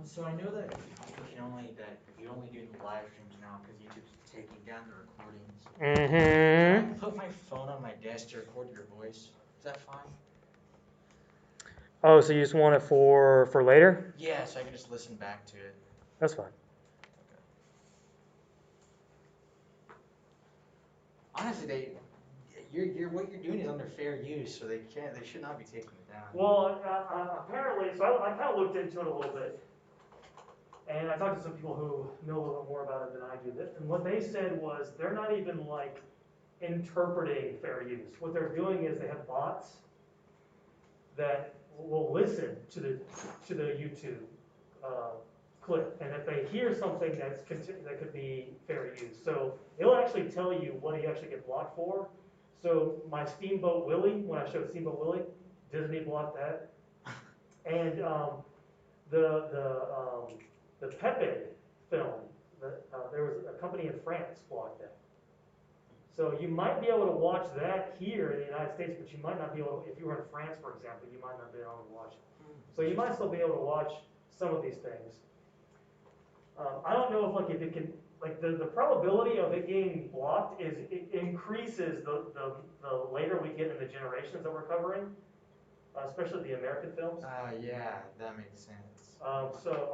So I know that you only do the live streams now because YouTube's taking down the recordings. Can I Mm-hmm. put my phone on my desk to record your voice? Is that fine? Oh, so you just want it for later? Yeah, so I can just listen back to it. That's fine. Okay. Honestly, what you're doing is under fair use, so they should not be taking it down. Well, apparently, so I kind of looked into it a little bit, and I talked to some people who know a little bit more about it than I do. And what they said was they're not even like interpreting fair use. What they're doing is they have bots that will listen to the YouTube clip, and if they hear something that could be fair use, so it'll actually tell you what you actually get blocked for. So my Steamboat Willie, when I showed Steamboat Willie, Disney blocked that, and the Pepe film, there was a company in France blocked that. So you might be able to watch that here in the United States, but you might not be able to, if you were in France, for example, you might not be able to watch it. So you might still be able to watch some of these things. I don't know if it can, like the probability of it getting blocked is, it increases the later we get in the generations that we're covering, especially the American films. Yeah, that makes sense. So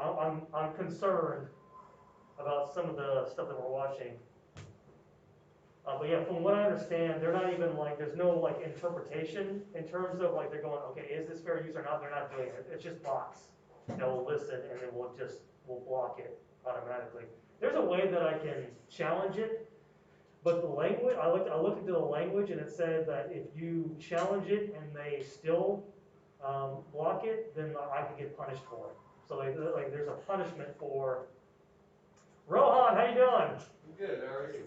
I'm concerned about some of the stuff that we're watching. But yeah, from what I understand, they're not even like, there's no like interpretation in terms of like they're going, okay, is this fair use or not? They're not doing it. It's just bots that will listen and then we'll block it automatically. There's a way that I can challenge it, but the language, I looked into the language and it said that if you challenge it and they still block it, then I could get punished for it. So like there's a punishment for. Rohan, how you doing? I'm good, how are you?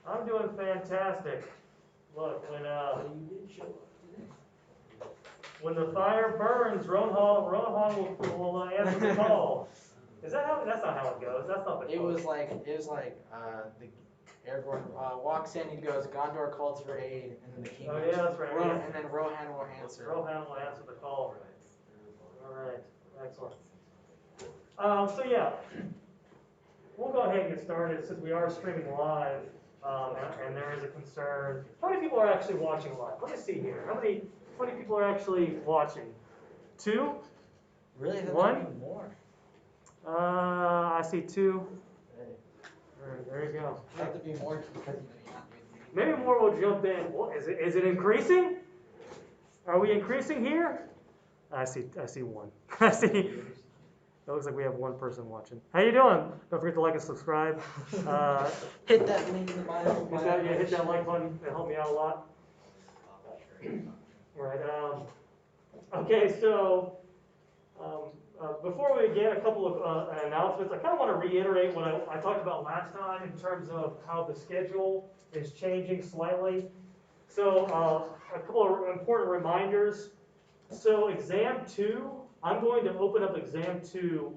I'm doing fantastic. Look, when the fire burns, Rohan will answer the call. Is that how? That's not how it goes. That's not the. It was like the Aragorn walks in, he goes, Gondor calls for aid, and then the king goes, that's right. Yeah. and then Rohan will answer. Rohan will answer the call. All right, excellent. So yeah, we'll go ahead and get started since we are streaming live, and there is a concern. How many people are actually watching live? Let me see here. How many people are actually watching? 2? Really? One? More. I see 2. There you go. Have to be more because Maybe more will jump in. What, is it increasing? Are we increasing here? I see 1. I see. It looks like we have 1 person watching. How you doing? Don't forget to like and subscribe. Hit that link in the bio. Hit that like button. It'll help me out a lot. Right. Okay, so before we begin, a couple of announcements. I kind of want to reiterate what I talked about last time in terms of how the schedule is changing slightly. So a couple of important reminders. So exam 2, I'm going to open up exam 2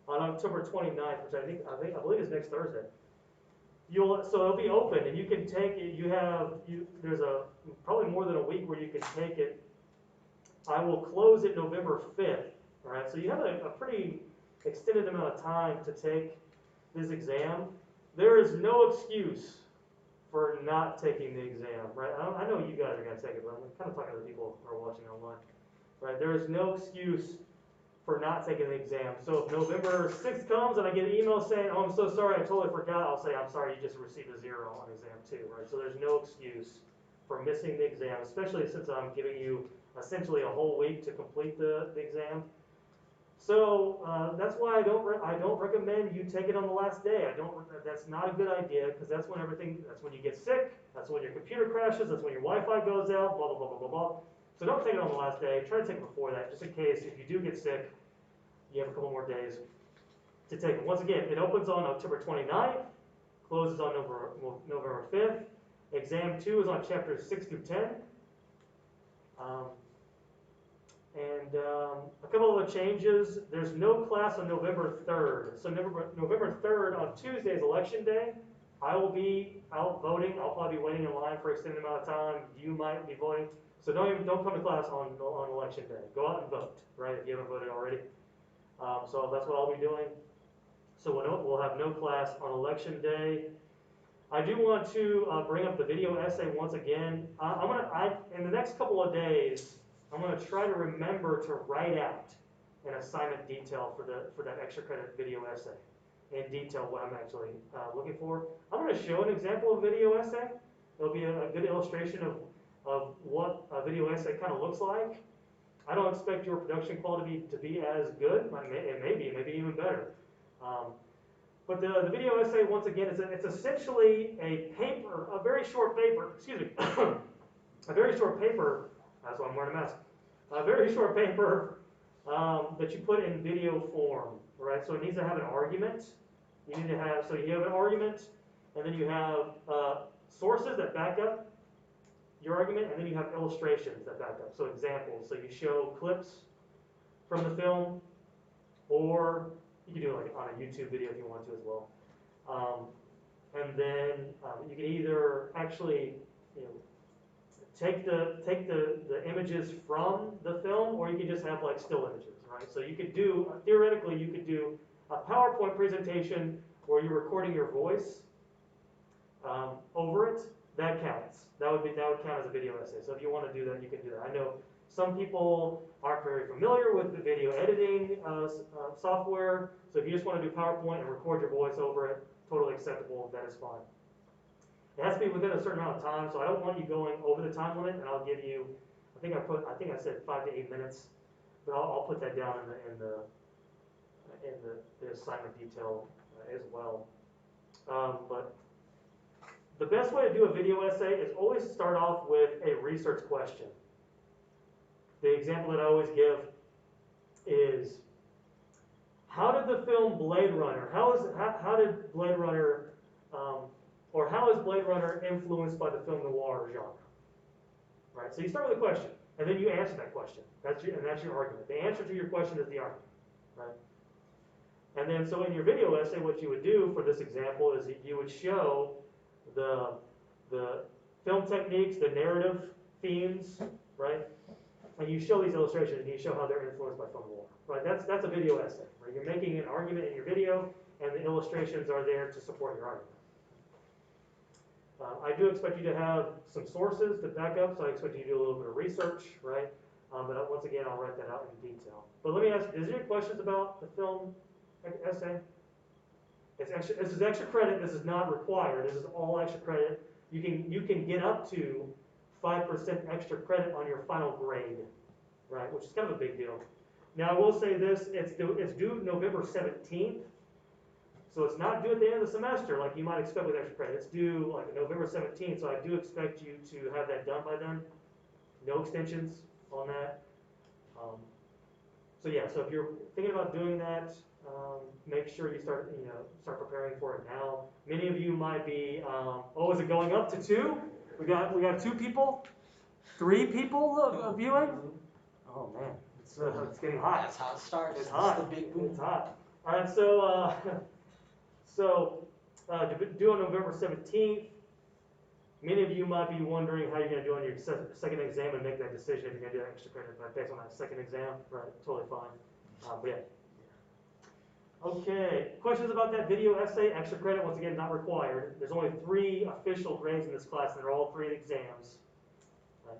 on October 29th, which I believe is next Thursday. So it'll be open and you can take it. There's probably more than a week where you can take it. I will close it November 5th. All right, so you have a pretty extended amount of time to take this exam. There is no excuse for not taking the exam, right? I know you guys are going to take it, but I'm kind of talking to the people who are watching online, right? There is no excuse for not taking the exam. So if November 6th comes and I get an email saying, oh, I'm so sorry, I totally forgot, I'll say, I'm sorry, you just received a 0 on exam 2, right? So there's no excuse for missing the exam, especially since I'm giving you essentially a whole week to complete the exam. So that's why I don't recommend you take it on the last day. That's not a good idea because that's when you get sick, that's when your computer crashes, that's when your Wi-Fi goes out, blah, blah, blah, blah, blah, blah. So don't take it on the last day. Try to take it before that, just in case if you do get sick, you have a couple more days to take it. Once again, it opens on October 29th, closes on November 5th. Exam 2 is on chapters 6 through 10. A couple of the changes, there's no class on November 3rd. So November 3rd on Tuesday is election day. I will be out voting. I'll probably be waiting in line for an extended amount of time. You might be voting. So don't come to class on election day. Go out and vote, right, if you haven't voted already. So that's what I'll be doing. So we'll have no class on election day. I do want to bring up the video essay once again. In the next couple of days, I'm gonna try to remember to write out an assignment detail for that extra credit video essay, in detail what I'm actually looking for. I'm gonna show an example of video essay. It'll be a good illustration of what a video essay kind of looks like. I don't expect your production quality to be as good. It may be even better. But the video essay, once again, it's essentially a paper, a very short paper, excuse me, a very short paper, that's why I'm wearing a mask, a very short paper that you put in video form, right? So it needs to have an argument. You need to have, so you have an argument, and then you have sources that back up your argument, and then you have illustrations that back up, so examples. So you show clips from the film, or you can do it like on a YouTube video if you want to as well. And then you can either actually, take the images from the film, or you can just have like still images, right? So you could do, theoretically, you could do a PowerPoint presentation where you're recording your voice over it. That counts. That would count as a video essay. So if you want to do that, you can do that. I know some people aren't very familiar with the video editing software. So if you just want to do PowerPoint and record your voice over it, totally acceptable. That is fine. It has to be within a certain amount of time, so I don't want you going over the time limit. And I'll give you, I think I said 5 to 8 minutes, but I'll put that down in the assignment detail as well. But the best way to do a video essay is always start off with a research question. The example that I always give is, how did the film Blade Runner, how did Blade Runner, or how is Blade Runner influenced by the film noir genre? Right, so you start with a question, and then you answer that question. That's your argument. The answer to your question is the argument, right? And then, so in your video essay, what you would do for this example is that you would show the film techniques, the narrative themes, right? And you show these illustrations, and you show how they're influenced by film noir, right? That's a video essay, right? You're making an argument in your video, and the illustrations are there to support your argument. I do expect you to have some sources to back up, so I expect you to do a little bit of research, right? But once again, I'll write that out in detail. But let me ask you, is there any questions about the film essay? It's extra, this is extra credit. This is not required. This is all extra credit. You can get up to 5% extra credit on your final grade, right? Which is kind of a big deal. Now I will say this: it's due November 17th, so it's not due at the end of the semester like you might expect with extra credit. It's due like November 17th, so I do expect you to have that done by then. No extensions on that. So yeah, so if you're thinking about doing that, make sure you start preparing for it now. Many of you might be, oh, is it going up to 2? We got 2 people, 3 people viewing. Oh man, it's getting hot. That's how it starts. It's hot. It's the big boom. It's hot. All right, so due on November 17th. Many of you might be wondering how you're going to do on your second exam and make that decision if you're going to do that extra credit based on that second exam. Right, totally fine. But yeah. Okay, questions about that video essay? Extra credit, once again, not required. There's only 3 official grades in this class, and they're all 3 exams. Right.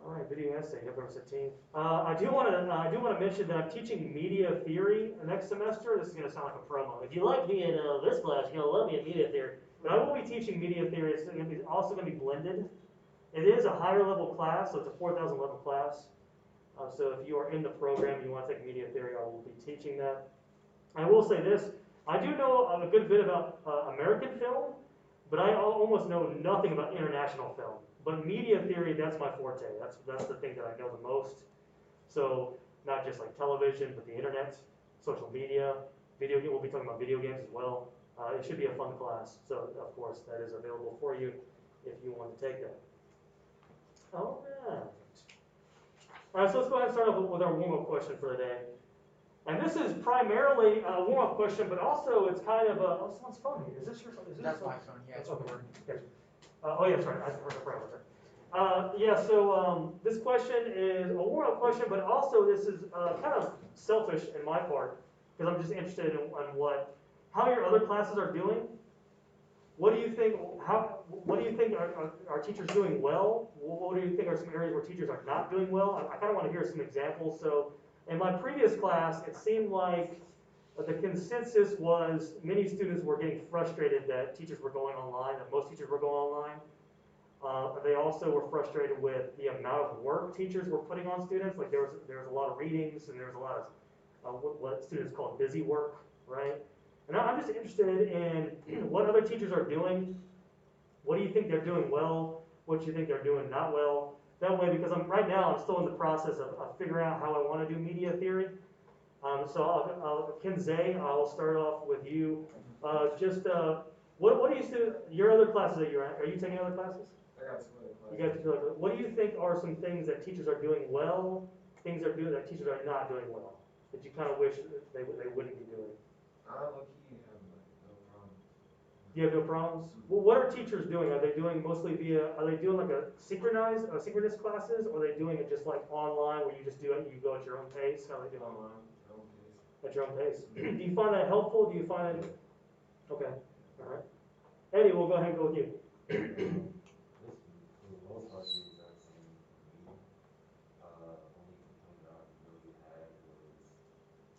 All right, video essay, November 17th. I do want to mention that I'm teaching media theory next semester. This is going to sound like a promo. If you like me in this class, you're going to love me in media theory. But I will be teaching media theory. It's also going to be blended. It is a higher level class, so it's a 4,000 level class. So if you are in the program, you want to take media theory, I will be teaching that. I will say this: I do know a good bit about American film, but I almost know nothing about international film. But media theory, that's my forte. That's the thing that I know the most. So not just like television, but the internet, social media, video game. We'll be talking about video games as well. It should be a fun class. So of course that is available for you if you want to take that. All right. All right, so let's go ahead and start off with our warm-up question for the day. And this is primarily a warm-up question, but also it's kind of a, oh, someone's phone here. Is this your phone? That's my phone, yeah, it's okay. recording. Okay. Oh yeah, sorry, I forgot about that. Yeah, so this question is a moral question, but also this is kind of selfish in my part, because I'm just interested in how your other classes are doing. What do you think, what do you think are teachers doing well? What do you think are some areas where teachers are not doing well? I kind of want to hear some examples. So in my previous class, it seemed like the consensus was many students were getting frustrated that teachers were going online, that most teachers were going online. They also were frustrated with the amount of work teachers were putting on students. Like there was a lot of readings and there was a lot of what students call busy work, right? And I'm just interested in what other teachers are doing. What do you think they're doing well? What do you think they're doing not well? That way, because right now I'm still in the process of figuring out how I want to do media theory. So Kinzay, I'll start off with you. What do you do? Your other classes that you're at? Are you taking other classes? I got some other You questions. guys feel like, what do you think are some things that teachers are doing well, things they're doing that teachers are not doing well, that you kind of wish that they wouldn't be doing? Low key have like no problem. Do you have no problems? Well, what are teachers doing? Are they doing mostly are they doing like synchronous classes, or are they doing it just like online where you just do it, you go at your own pace? How are they doing it? Online, their own pace. At your own pace. Do you find that helpful? Do you find it? Okay, all right. Eddie, we'll go ahead and go with you. This, for the most part, the exact same for me. Only complaint that I really had was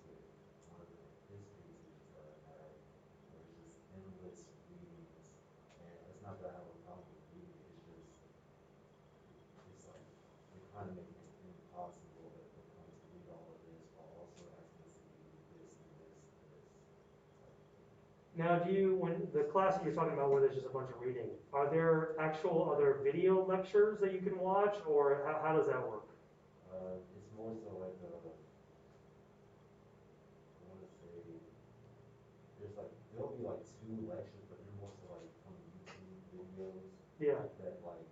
with one of the history teachers that I had, where it's just endless readings. And it's not that I have a problem with reading, it's like, they're kind of making it impossible at the point to read all of this while also asking us to do this and this and this type of thing. Now, when the class that you're talking about where there's just a bunch of reading, are there video lectures that you can watch, or how does that work? It's more so like I want to say, there'll be like two lectures, but they're more so like from YouTube videos Yeah. that like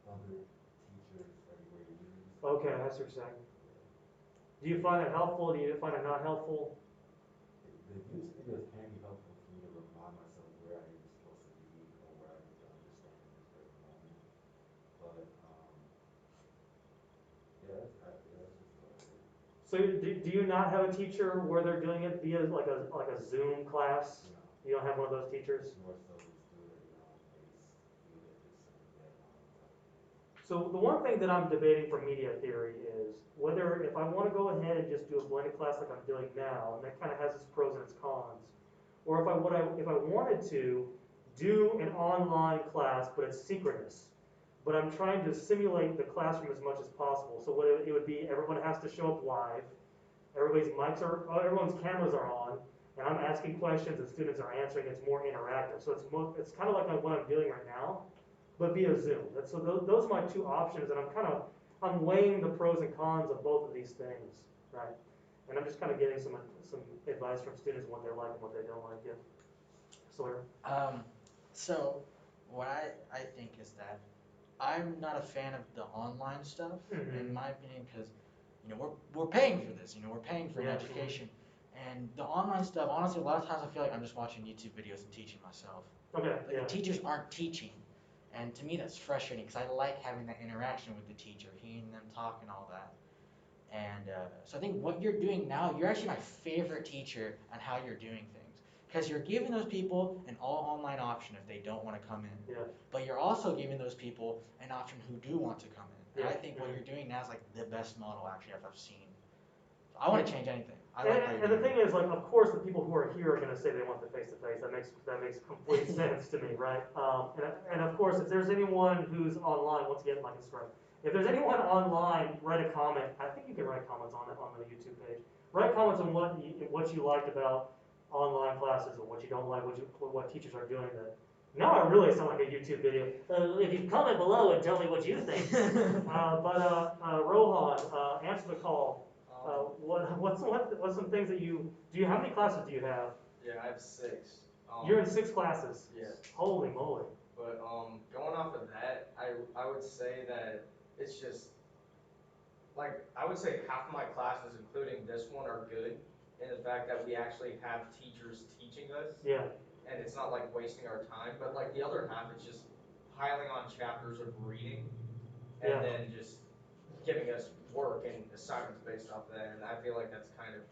other teachers everywhere use. Okay, that's what you're saying. Yeah. Do you find it helpful? Do you find it not helpful? The YouTube videos can be helpful for me to remind myself where I am supposed to be or where I need to understand in this very moment. But yeah, that's just about it. So do you not have a teacher where they're doing it via like a Zoom class? No, You don't have one of those teachers? it's more so just do it at your own pace, do it at this certain deadline type of thing. So the one thing that I'm debating for media theory is whether if I want to go ahead and just do a blended class like I'm doing now, and that kind of has its pros and its cons, or if I wanted to do an online class but it's synchronous, but I'm trying to simulate the classroom as much as possible. So what it would be, everyone has to show up live, everyone's cameras are on, and I'm asking questions and students are answering. It's more interactive. So it's kind of like what I'm doing right now, but via Zoom. So those are my two options, and I'm weighing the pros and cons of both of these things, right? And I'm just kind of getting some advice from students on what they like and what they don't like. Yeah. Sawyer. So what I think is that I'm not a fan of the online stuff, in my opinion, because we're paying for this. We're paying for an Yeah. education, and the online stuff. Honestly, a lot of times I feel like I'm just watching YouTube videos and teaching myself. Okay. Like Yeah. the teachers aren't teaching, and to me that's frustrating because I like having that interaction with the teacher, hearing them talk and all that. And so I think what you're doing now, you're actually my favorite teacher on how you're doing things. Because you're giving those people an all online option if they don't want to come in. Yeah. But you're also giving those people an option who do want to come in. And Yeah. I think what you're doing now is like the best model actually I've seen. So I want to change anything. I like how you're And the doing thing is, like, of course, the people who are here are going to say they want the face to face. That makes complete sense to me, right? And of course, if there's anyone who's online, once again, like it's right. If there's anyone online, write a comment. I think you can write comments on it on the YouTube page. Write comments on what you liked about online classes or what you don't like, what teachers are doing. That now I really sound like a YouTube video. If you comment below and tell me what you think. Rohan, answer the call. What's some things that how many classes do you have? Yeah, I have 6. You're in 6 classes. Yes. Holy moly. But going off of that, I would say that it's just like I would say half of my classes, including this one, are good in the fact that we actually have teachers teaching us. Yeah. And it's not like wasting our time. But like the other half, it's just piling on chapters of reading Yeah. and then just giving us work and assignments based off of that, and I feel like that's kind of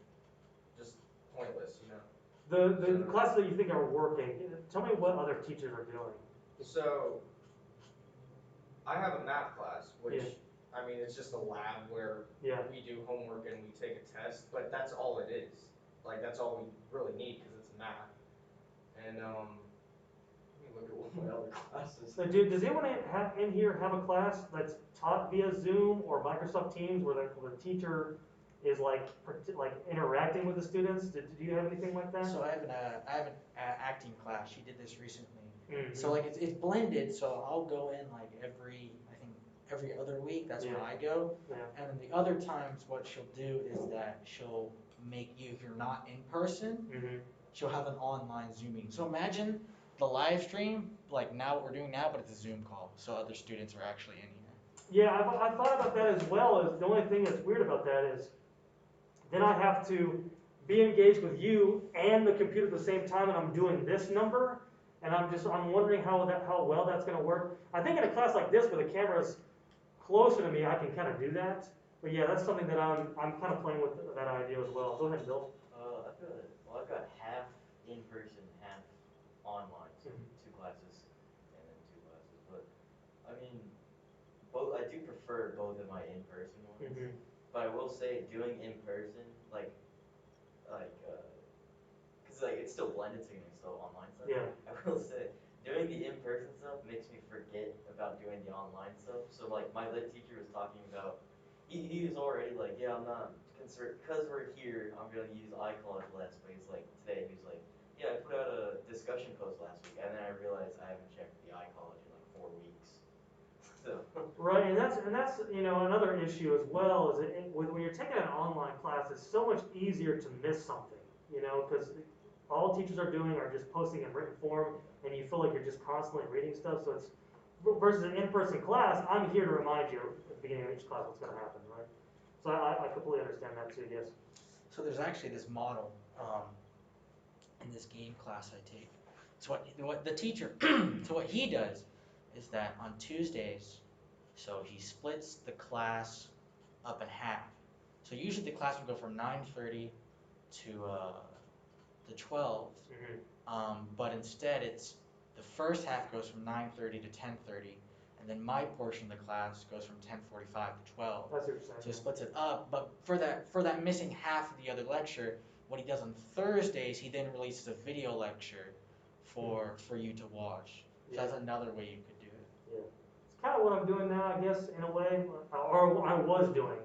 just pointless, you know? The So- classes that you think are working, tell me what other teachers are doing. So, I have a math class, which, Yeah. I mean, it's just a lab where Yeah. we do homework and we take a test, but that's all it is. Like, that's all we really need, because it's math. And, let me look at what my other classes. So does anyone in here have a class that's taught via Zoom or Microsoft Teams where the teacher is like interacting with the students? Do you have anything like that? So I have an acting class. She did this recently. Mhm. So like it's blended. So I'll go in like every other week. That's when Yeah. I go. Yeah. And then the other times, what she'll do is that she'll make you, if you're not in person, Mhm. she'll have an online Zoom meeting. So imagine the live stream, like now what we're doing now, but it's a Zoom call. So other students are actually in here. Yeah, I thought about that as well. As the only thing that's weird about that is then I have to be engaged with you and the computer at the same time, and I'm doing this number, and I'm wondering how well that's going to work. I think in a class like this where the camera's closer to me, I can kind of do that. But yeah, that's something that I'm kind of playing with that idea as well. Go ahead, Bill. I've got half in person, half online, so Mhm. 2 classes and then 2 classes. But I mean, both I do prefer both of my in person ones. Mhm. But I will say, doing in person, cause like it's still blended, so you can still online stuff. Yeah. I will say, doing the in person stuff makes me forget about doing the online stuff. So like my lit teacher was talking about, he was already like, yeah, I'm not concerned, cause we're here, I'm gonna use iCloud less. But he's like, today he was like, yeah, I put out a discussion post last week, and then I realized I haven't checked the iCollege in like 4 weeks. So. Right, and that's another issue as well is when you're taking an online class, it's so much easier to miss something, because all teachers are doing are just posting in written form, and you feel like you're just constantly reading stuff. So it's versus an in-person class. I'm here to remind you at the beginning of each class what's going to happen, right? So I completely understand that too. Yes. So there's actually this model in this game class I take. So what the teacher, so what he does is that on Tuesdays, so he splits the class up in half. So usually the class would go from 9:30 to 12, Mm-hmm. but instead it's the first half goes from 9:30 to 10:30, and then my portion of the class goes from 10:45 to 12. That's what you're saying. So he splits it up, but for that missing half of the other lecture, what he does on Thursdays, he then releases a video lecture for you to watch. So that's another way you could do it. Yeah. It's kind of what I'm doing now, I guess, in a way, or I was doing,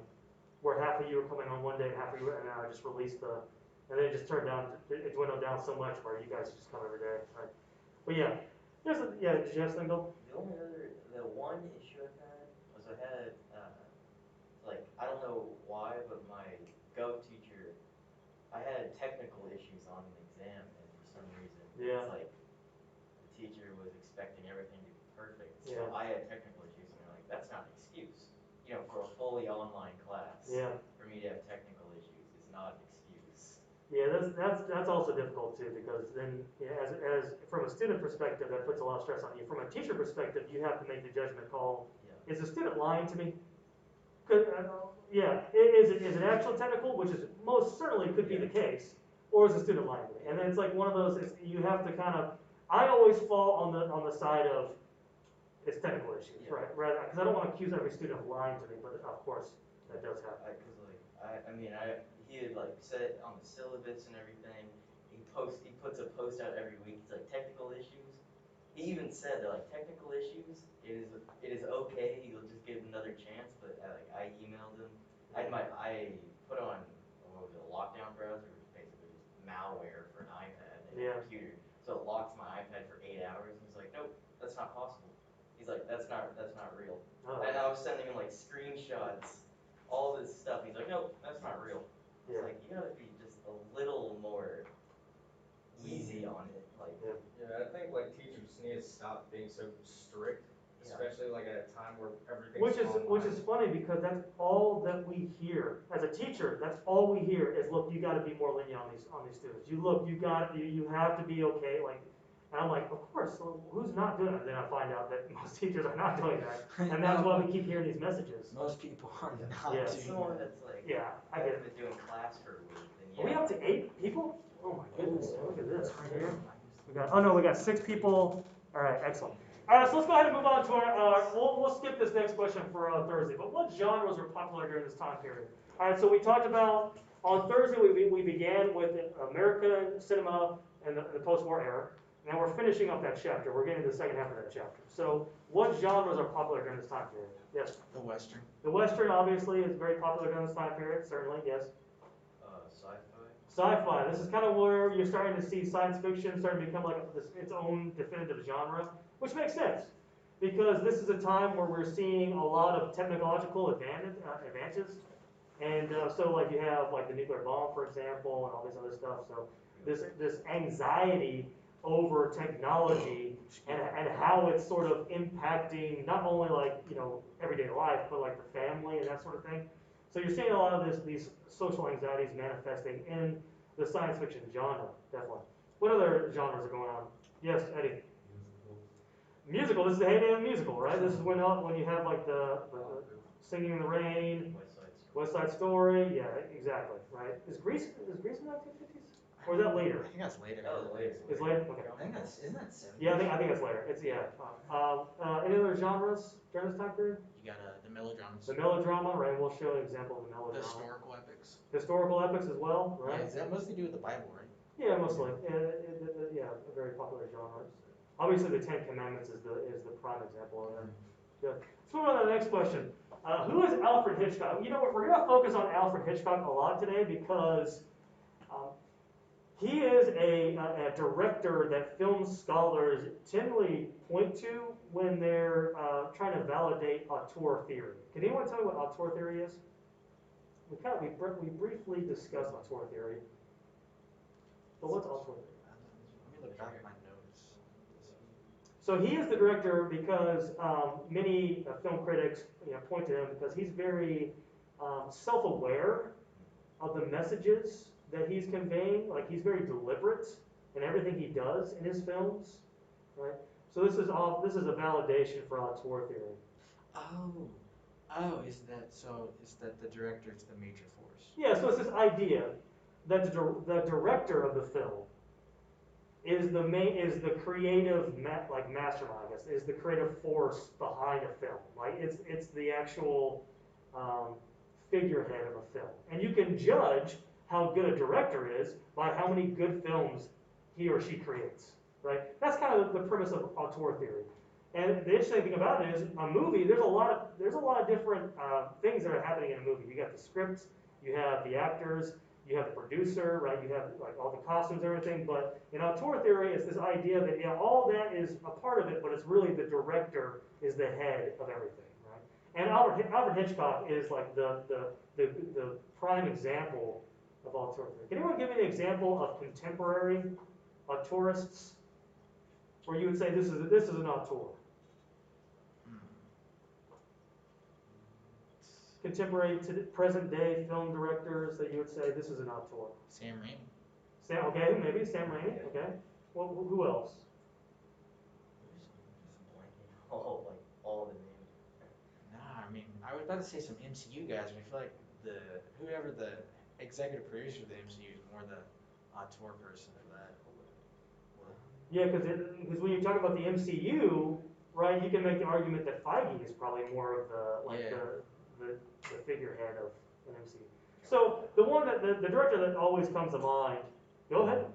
where half of you were coming on one day and half of you were, and now I just released and then it just turned down, it dwindled down so much where you guys just come every day, right? But yeah, did you have something, Bill? The one issue I've had was I don't know why, but my gov teacher, I had technical issues on an exam, and for some reason, Yeah. it's like the teacher was expecting everything to be perfect. So Yeah. I had technical issues, and they're like, that's not an excuse. For a fully online class, Yeah. for me to have technical issues is not an excuse. Yeah, that's also difficult too, because then as from a student perspective, that puts a lot of stress on you. From a teacher perspective, you have to make the judgment call. Yeah. Is the student lying to me? Yeah, is it actual technical, which is most certainly could be the case, or is the student lying to me? And then it's like one of those. You have to kind of. I always fall on the side of it's technical issues, Yeah. right? Rather, because I don't want to accuse every student of lying to me, but of course that does happen. He had like said on the syllabus and everything. He puts a post out every week. He's like technical issues. He even said that like technical issues, it is okay. You'll just give it another chance. But I emailed him. I put on what was it, a lockdown browser, which is basically just malware for an iPad and a computer. So it locks my iPad for 8 hours. And he's like, nope, that's not possible. He's like, that's not real. Oh. And I was sending him like screenshots, all this stuff. He's like, nope, that's not real. It's like, you gotta be just a little more easy on it. Yeah, I think like teachers need to stop being so strict, especially like at a time where everything's Which is funny because that's all that we hear as a teacher. That's all we hear is, look, you got to be more lenient on these students. You have to be okay. Like, And I'm like, of course, so who's not doing it? And then I find out that most teachers are not doing that. And that's why we keep hearing these messages. Most people are not Yeah. It's doing someone that. that's like, Yeah, I get it. been doing class for a week, then Are we yeah. up to 8 people? Oh my goodness, look at this right here. Oh no, we got 6 people. All right, excellent. All right, so let's go ahead and move on to our, we'll skip this next question for Thursday. But what genres were popular during this time period? All right, so we talked about, on Thursday we began with American cinema and the post-war era. And we're finishing up that chapter. We're getting to the second half of that chapter. So what genres are popular during this time period? Yes? The Western. The Western obviously is very popular during this time period, certainly, yes. Sci-fi. Sci-fi. This is kind of where you're starting to see science fiction starting to become like its own definitive genre, which makes sense because this is a time where we're seeing a lot of technological advances, and so like you have like the nuclear bomb, for example, and all this other stuff. So this anxiety over technology and how it's sort of impacting not only like everyday life, but like the family and that sort of thing. So you're seeing a lot of these social anxieties manifesting in the science fiction genre, definitely. What other genres are going on? Yes, Eddie. Musical. This is the heyday of musical, right? This is when you have like the Singing in the Rain, West Side West Side Story. Story. Yeah, exactly. Right. Is Grease in the 1950s? Or is that later? I think that's later. That was later. It's later. Okay. I think that's, isn't that 70s? Yeah, I think it's later. It's any other genres during this time period? You got the melodramas. The melodrama, right? We'll show an example of the The melodrama. historical epics. Historical epics as well, Yeah, right? does that mostly do with the Bible, right? Yeah, mostly. Yeah, a very popular genre. Obviously, the Ten Commandments is the prime example of that. Good. Let's move on to the next question. Who is Alfred Hitchcock? You know what? We're going to focus on Alfred Hitchcock a lot today because he is a director that film scholars generally point to when they're trying to validate auteur theory. Can anyone tell me what auteur theory is? We briefly discussed auteur theory. But what's auteur theory? Let me look back at my notes. So he is the director because many film critics point to him because he's very self-aware of the messages that he's conveying. Like he's very deliberate in everything he does in his films, right? So this is a validation for auteur theory. Oh, is that the director is the major force? Yeah, so it's this idea that the director of the film is the creative mastermind, I guess, is the creative force behind a film. Like it's the actual figurehead of a film, and you can judge how good a director is by how many good films he or she creates. Right? That's kind of the premise of auteur theory. And the interesting thing about it is a movie. There's a lot of different things that are happening in a movie. You got the script, you have the actors, you have the producer, right? You have like all the costumes, everything. But in auteur theory, it's this idea that all that is a part of it, but it's really the director is the head of everything, right? And Alfred Hitchcock is like the prime example of auteur theory. Can anyone give me an example of contemporary auteurists where you would say this is an auteur? Contemporary to present day film directors that you would say this is an auteur. Sam Raimi. Okay, maybe Sam Raimi. Okay. Well, who else? Just blanking all the names. Nah, I mean, I was about to say some MCU guys, but I feel like whoever the executive producer of the MCU is more the auteur person for that. Yeah, because when you talk about the MCU, right, you can make the argument that Feige is probably more of the figurehead of an MCU. So the one that the director that always comes to mind. Go ahead.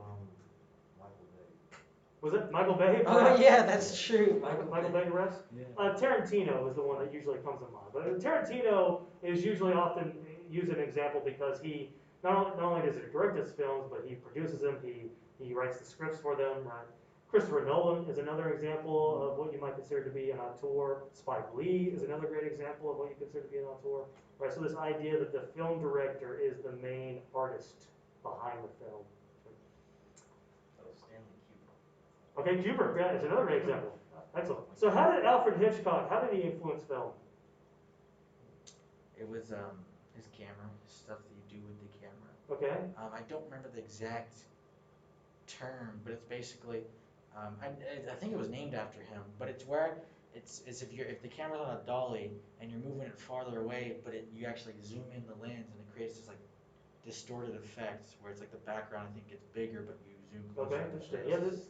Michael Bay. Was it Michael Bay? Oh yeah, that's true. Michael Bay, rest. Yeah. Tarantino is the one that usually comes to mind. But Tarantino is usually often used as an example because he not only does he direct his films, but he produces them. He writes the scripts for them. Right. Christopher Nolan is another example of what you might consider to be an auteur. Spike Lee is another great example of what you consider to be an auteur. Right. So this idea that the film director is the main artist behind the film. Oh, Stanley Kubrick. Okay, Kubrick, yeah, is another great example. Excellent. So how did Alfred Hitchcock, how did he influence film? It was his camera, stuff that you do with the camera. Okay. I don't remember the exact term, but it's basically I think it was named after him, but it's where it's if the camera's on a dolly and you're moving it farther away, but you actually zoom in the lens and it creates this like distorted effect where it's like the background I think gets bigger, but you zoom closer. Okay, to the interesting. face.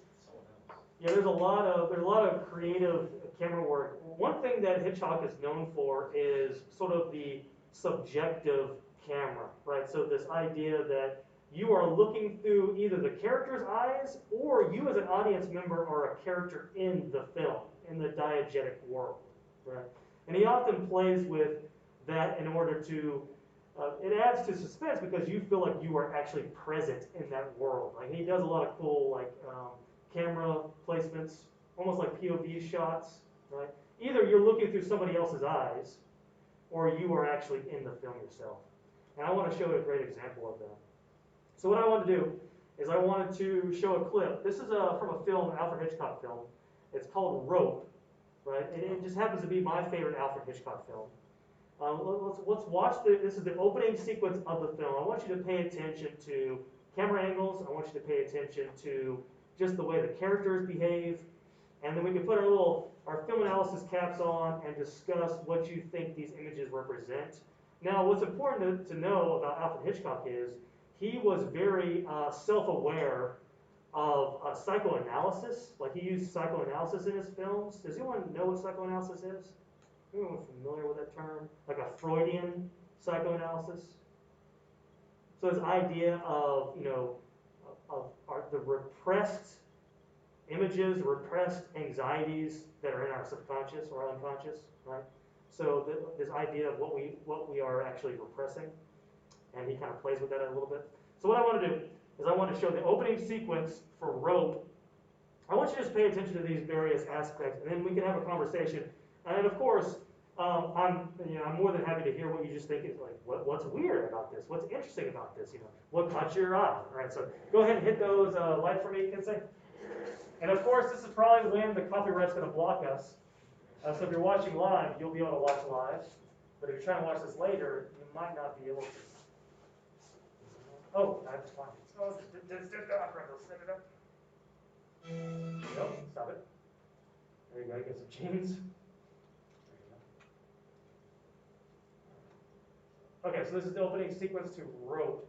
Yeah, there's a lot of creative camera work. One thing that Hitchcock is known for is sort of the subjective camera, right? So this idea that you are looking through either the character's eyes or you as an audience member are a character in the film, in the diegetic world, right? And he often plays with that in order to, it adds to suspense because you feel like you are actually present in that world. Like he does a lot of cool like camera placements, almost like POV shots, right? Either you're looking through somebody else's eyes or you are actually in the film yourself. And I want to show a great example of that. So what I want to do is I wanted to show a clip. This is from a film, Alfred Hitchcock film. It's called Rope, right? And it just happens to be my favorite Alfred Hitchcock film. Let's watch this is the opening sequence of the film. I want you to pay attention to camera angles. I want you to pay attention to just the way the characters behave. And then we can put our film analysis caps on and discuss what you think these images represent. Now, what's important to know about Alfred Hitchcock is he was very self-aware of psychoanalysis. Like he used psychoanalysis in his films. Does anyone know what psychoanalysis is? Anyone familiar with that term? Like a Freudian psychoanalysis? So this idea of, the repressed images, repressed anxieties that are in our subconscious or unconscious, right? So this idea of what we are actually repressing, and he kind of plays with that a little bit. So what I want to do is I want to show the opening sequence for Rope. I want you to just pay attention to these various aspects, and then we can have a conversation. And of course, I'm more than happy to hear what you just think is like, what's weird about this? What's interesting about this? What caught your eye? All right, so go ahead and hit those lights for me, Kinsey. And of course, this is probably when the copyright's going to block us. So if you're watching live, you'll be able to watch live. But if you're trying to watch this later, you might not be able to. Oh, that's fine. Oh, set it up. Nope, stop it. There you go, get some chains. There you go. Okay, so this is the opening sequence to Rope.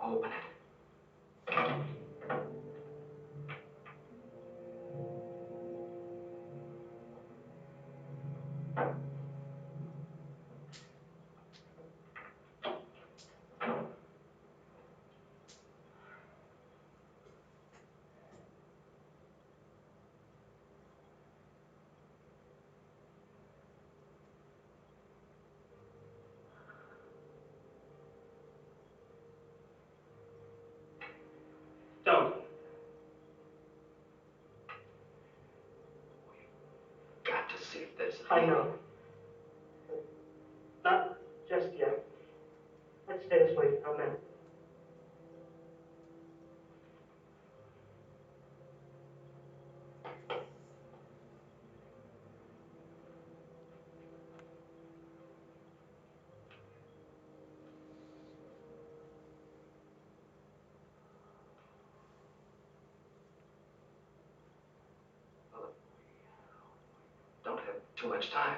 Open it. Don't. Got to see if there's. I know. Not just yet. Let's stay asleep for a minute. Don't have too much time.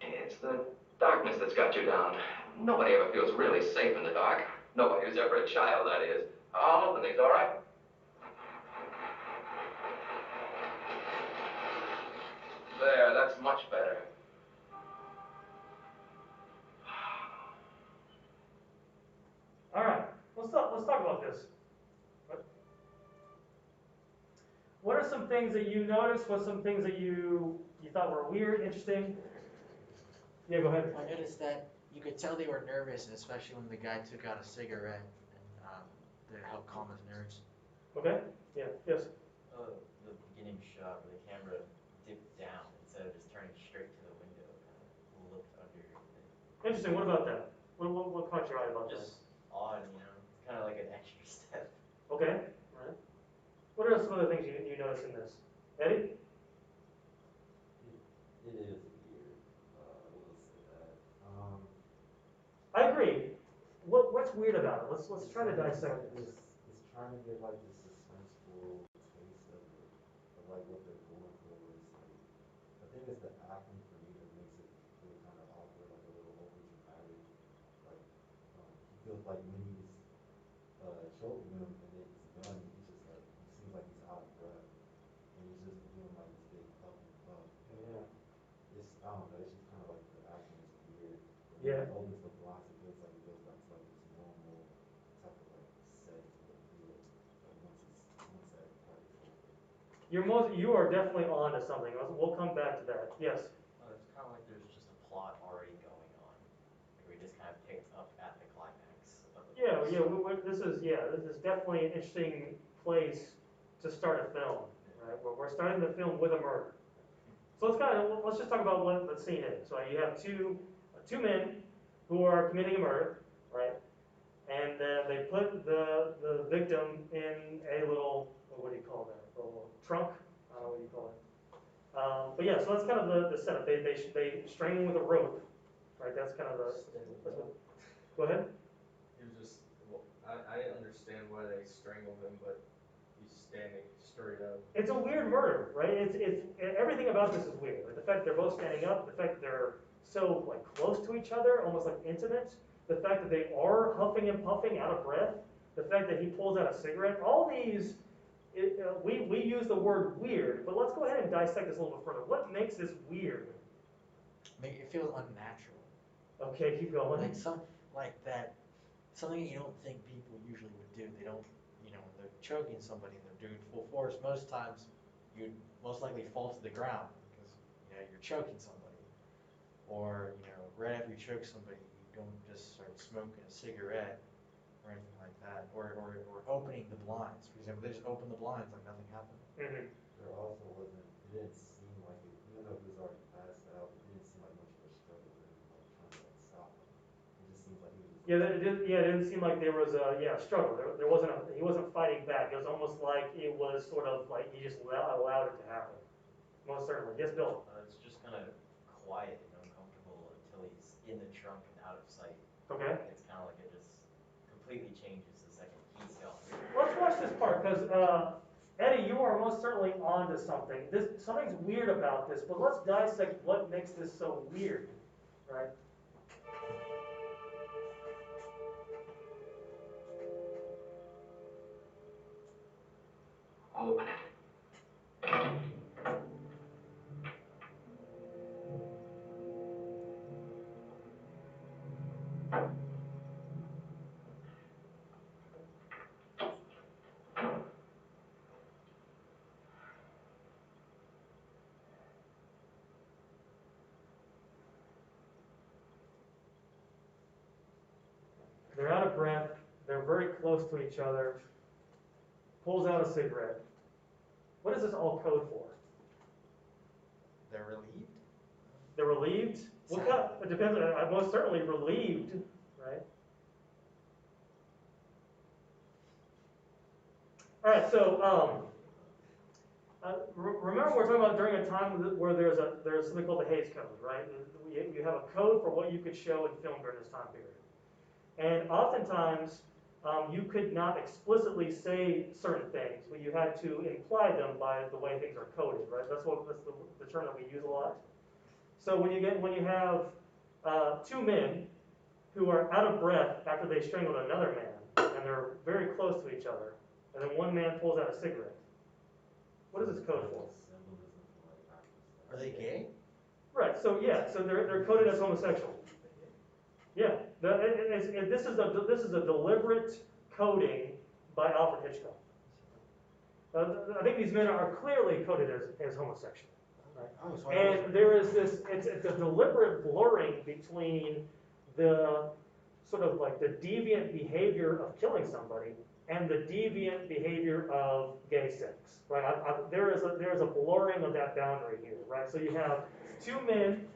It's the darkness that's got you down. Nobody ever feels really safe in the dark. Nobody who's ever a child, that is. I'll open these, all right? There, that's much better. All right, let's talk about this. things that you noticed? What's some things that you thought were weird, interesting? Yeah, go ahead. I noticed that you could tell they were nervous, especially when the guy took out a cigarette and to help calm his nerves. Okay. Yeah. Yes. The beginning shot where the camera dipped down instead of just turning straight to the window, kind of looked under it. Interesting. What about that? What caught your eye about that? Just odd, you know. It's kind of like an extra step. Okay. All right. What are some of the things you noticed in this, Eddie? It is weird. I will say that. I agree. What's weird about it? Let's try to dissect It's, this. it's trying to get like this suspenseful taste of it, of like what they're going for. It's like, I think it's the acting for me that makes it feel kind of awkward, like a little over dramatic. Like, he feels like when he's choking him and it's done, he's just like, he seems like he's out of breath. And he's just doing like this big puff and puff. Yeah. It's, I don't know, it's just kind of like the acting is weird. But when Yeah. he opens the blinds, it feels like it goes back to like this normal type of like setting that it feels like once that part is over. You are definitely on to something. We'll come back to that. Yes. It's kind of like there's just a plot already going on. Like we just kind of picked up at the climax of the Yeah. piece. Yeah. This is definitely an interesting place to start a film. Right. We're starting the film with a murder. So let's just talk about what the scene is. So you have two men who are committing a murder, right? And they put the victim in a little, what do you call that? A little trunk? I don't know what you call it. But yeah, so that's kind of the setup. They string him with a rope, right? That's kind of that's what, go ahead. He was just, well, I didn't understand why they strangled him, but he's standing straight up. It's a weird murder, right? It's everything about this is weird. Like the fact that they're both standing up, the fact that they're so like close to each other, almost like intimate, the fact that they are huffing and puffing out of breath, the fact that he pulls out a cigarette, all these, we use the word weird, but let's go ahead and dissect this a little bit further. What makes this weird? It feels unnatural. Okay, keep going. Like that, something you don't think people usually would do. They don't, when they're choking somebody and they're doing full force, most times you'd most likely fall to the ground because you're choking somebody. Or right after you choke somebody, you don't just start smoking a cigarette or anything like that. Or opening the blinds. For example, they just open the blinds like nothing happened. Mm-hmm. There also wasn't, it didn't seem like it, even though he was already passed out, it didn't seem like much of a struggle for him, like trying to like stop him. It just seems like he was just. Yeah, it didn't seem like there was a struggle. There wasn't he wasn't fighting back. It was almost like it was sort of like he just allowed it to happen. Most certainly. Yes, Bill. It's just kind of quiet and uncomfortable until he's in the trunk and out of sight. Okay. It's kind of like it just completely changes the second he's gone. Let's watch this part because Eddie, you are most certainly onto something. Something's weird about this, but let's dissect what makes this so weird, right? Open it. They're out of breath. They're very close to each other. Pulls out a cigarette. What is this all code for? They're relieved. They're relieved. What kind of, it depends. I'm most certainly relieved, right? All right. So remember we're talking about during a time where there's something called the Hays Code, right? You have a code for what you could show in film during this time period. And oftentimes, you could not explicitly say certain things, but you had to imply them by the way things are coded, right? That's the term that we use a lot. So when you have two men who are out of breath after they strangled another man, and they're very close to each other, and then one man pulls out a cigarette. What is this code for? Symbolism for like actual Are they gay? Right. So yeah. So they're coded as homosexual. Yeah, this is a deliberate coding by Alfred Hitchcock. I think these men are clearly coded as homosexual. Right? Oh, so I And there is this, it's a deliberate blurring between the sort of like the deviant behavior of killing somebody and the deviant behavior of gay sex, right? There is a blurring of that boundary here, right? So you have two men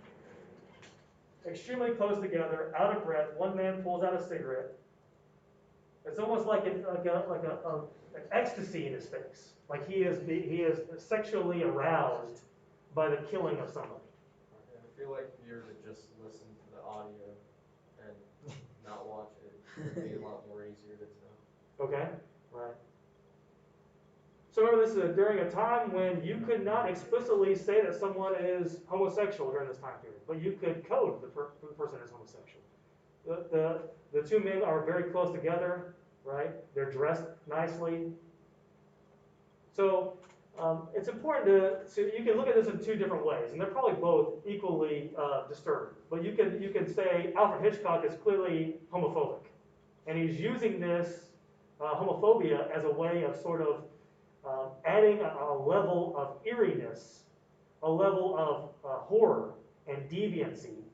extremely close together, out of breath. One man pulls out a cigarette. It's almost like an ecstasy in his face, like he is sexually aroused by the killing of somebody. And I feel like if you were to just listen to the audio and not watch it, it'd be a lot more easier to tell. Okay, right. So remember, this is during a time when you could not explicitly say that someone is homosexual during this time period, but you could code the person as homosexual. The two men are very close together, right? They're dressed nicely. So it's important so you can look at this in two different ways, and they're probably both equally disturbing. But you can say Alfred Hitchcock is clearly homophobic, and he's using this homophobia as a way of sort of adding a level of eeriness, a level of horror and deviancy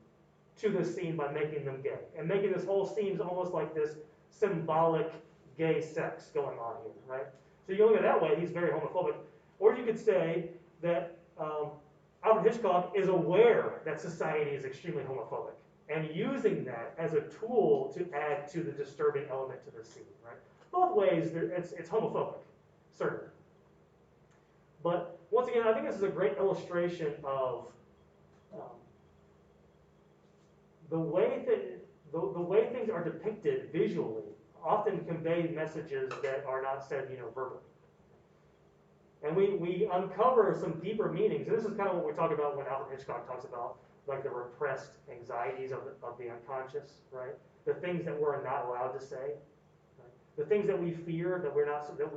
to this scene by making them gay, and making this whole scene almost like this symbolic gay sex going on here, right? So you can look at it that way, he's very homophobic. Or you could say that Alfred Hitchcock is aware that society is extremely homophobic, and using that as a tool to add to the disturbing element to the scene, right? Both ways, it's homophobic, certainly. But once again, I think this is a great illustration of the way the way things are depicted visually often convey messages that are not said, verbally. And we uncover some deeper meanings. And this is kind of what we're talking about when Alfred Hitchcock talks about like the repressed anxieties of the unconscious, right? The things that we're not allowed to say, right? The things that we fear that we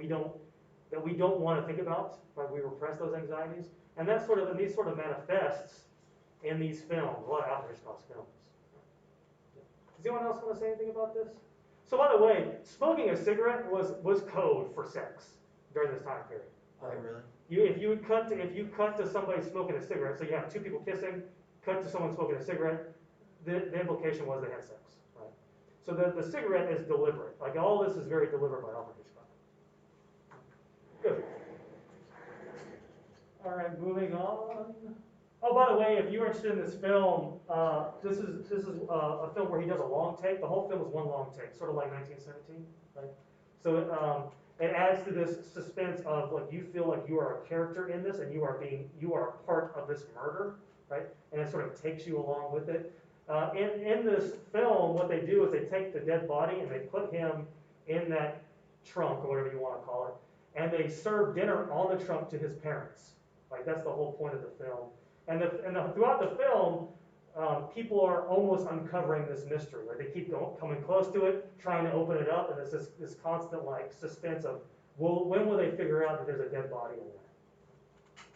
don't want to think about, right? We repress those anxieties, and these sort of manifests in these films, a lot of Alfred Hitchcock's films. Does anyone else want to say anything about this? So by the way, smoking a cigarette was code for sex during this time period. Oh, really? If you cut to somebody smoking a cigarette, so you have two people kissing, cut to someone smoking a cigarette, the implication was they had sex, right? So the cigarette is deliberate. Like all this is very deliberate by Alfred Hitchcock. Good. All right, moving on. Oh, by the way, if you're interested in this film, this is a film where he does a long take. The whole film is one long take, sort of like 1917, right? So it adds to this suspense of like you feel like you are a character in this, and you are a part of this murder, right? And it sort of takes you along with it. In this film, what they do is they take the dead body and they put him in that trunk or whatever you want to call it, and they serve dinner on the trunk to his parents. Like that's the whole point of the film. And throughout the film, people are almost uncovering this mystery. Like they keep coming close to it, trying to open it up, and it's this constant like suspense of, when will they figure out that there's a dead body in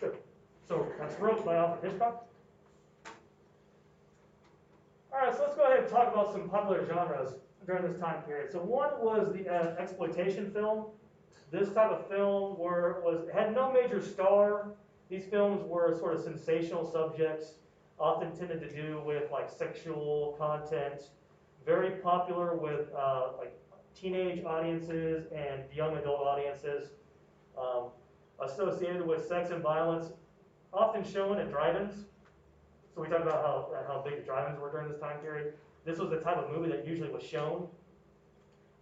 there? Good. So that's wrote by Alfred Hitchcock. All right, so let's go ahead and talk about some popular genres during this time period. So one was the exploitation film. This type of film had no major star. These films were sort of sensational subjects, often tended to do with like sexual content, very popular with like teenage audiences and young adult audiences, associated with sex and violence, often shown at drive-ins. So we talked about how big the drive-ins were during this time period. This was the type of movie that usually was shown,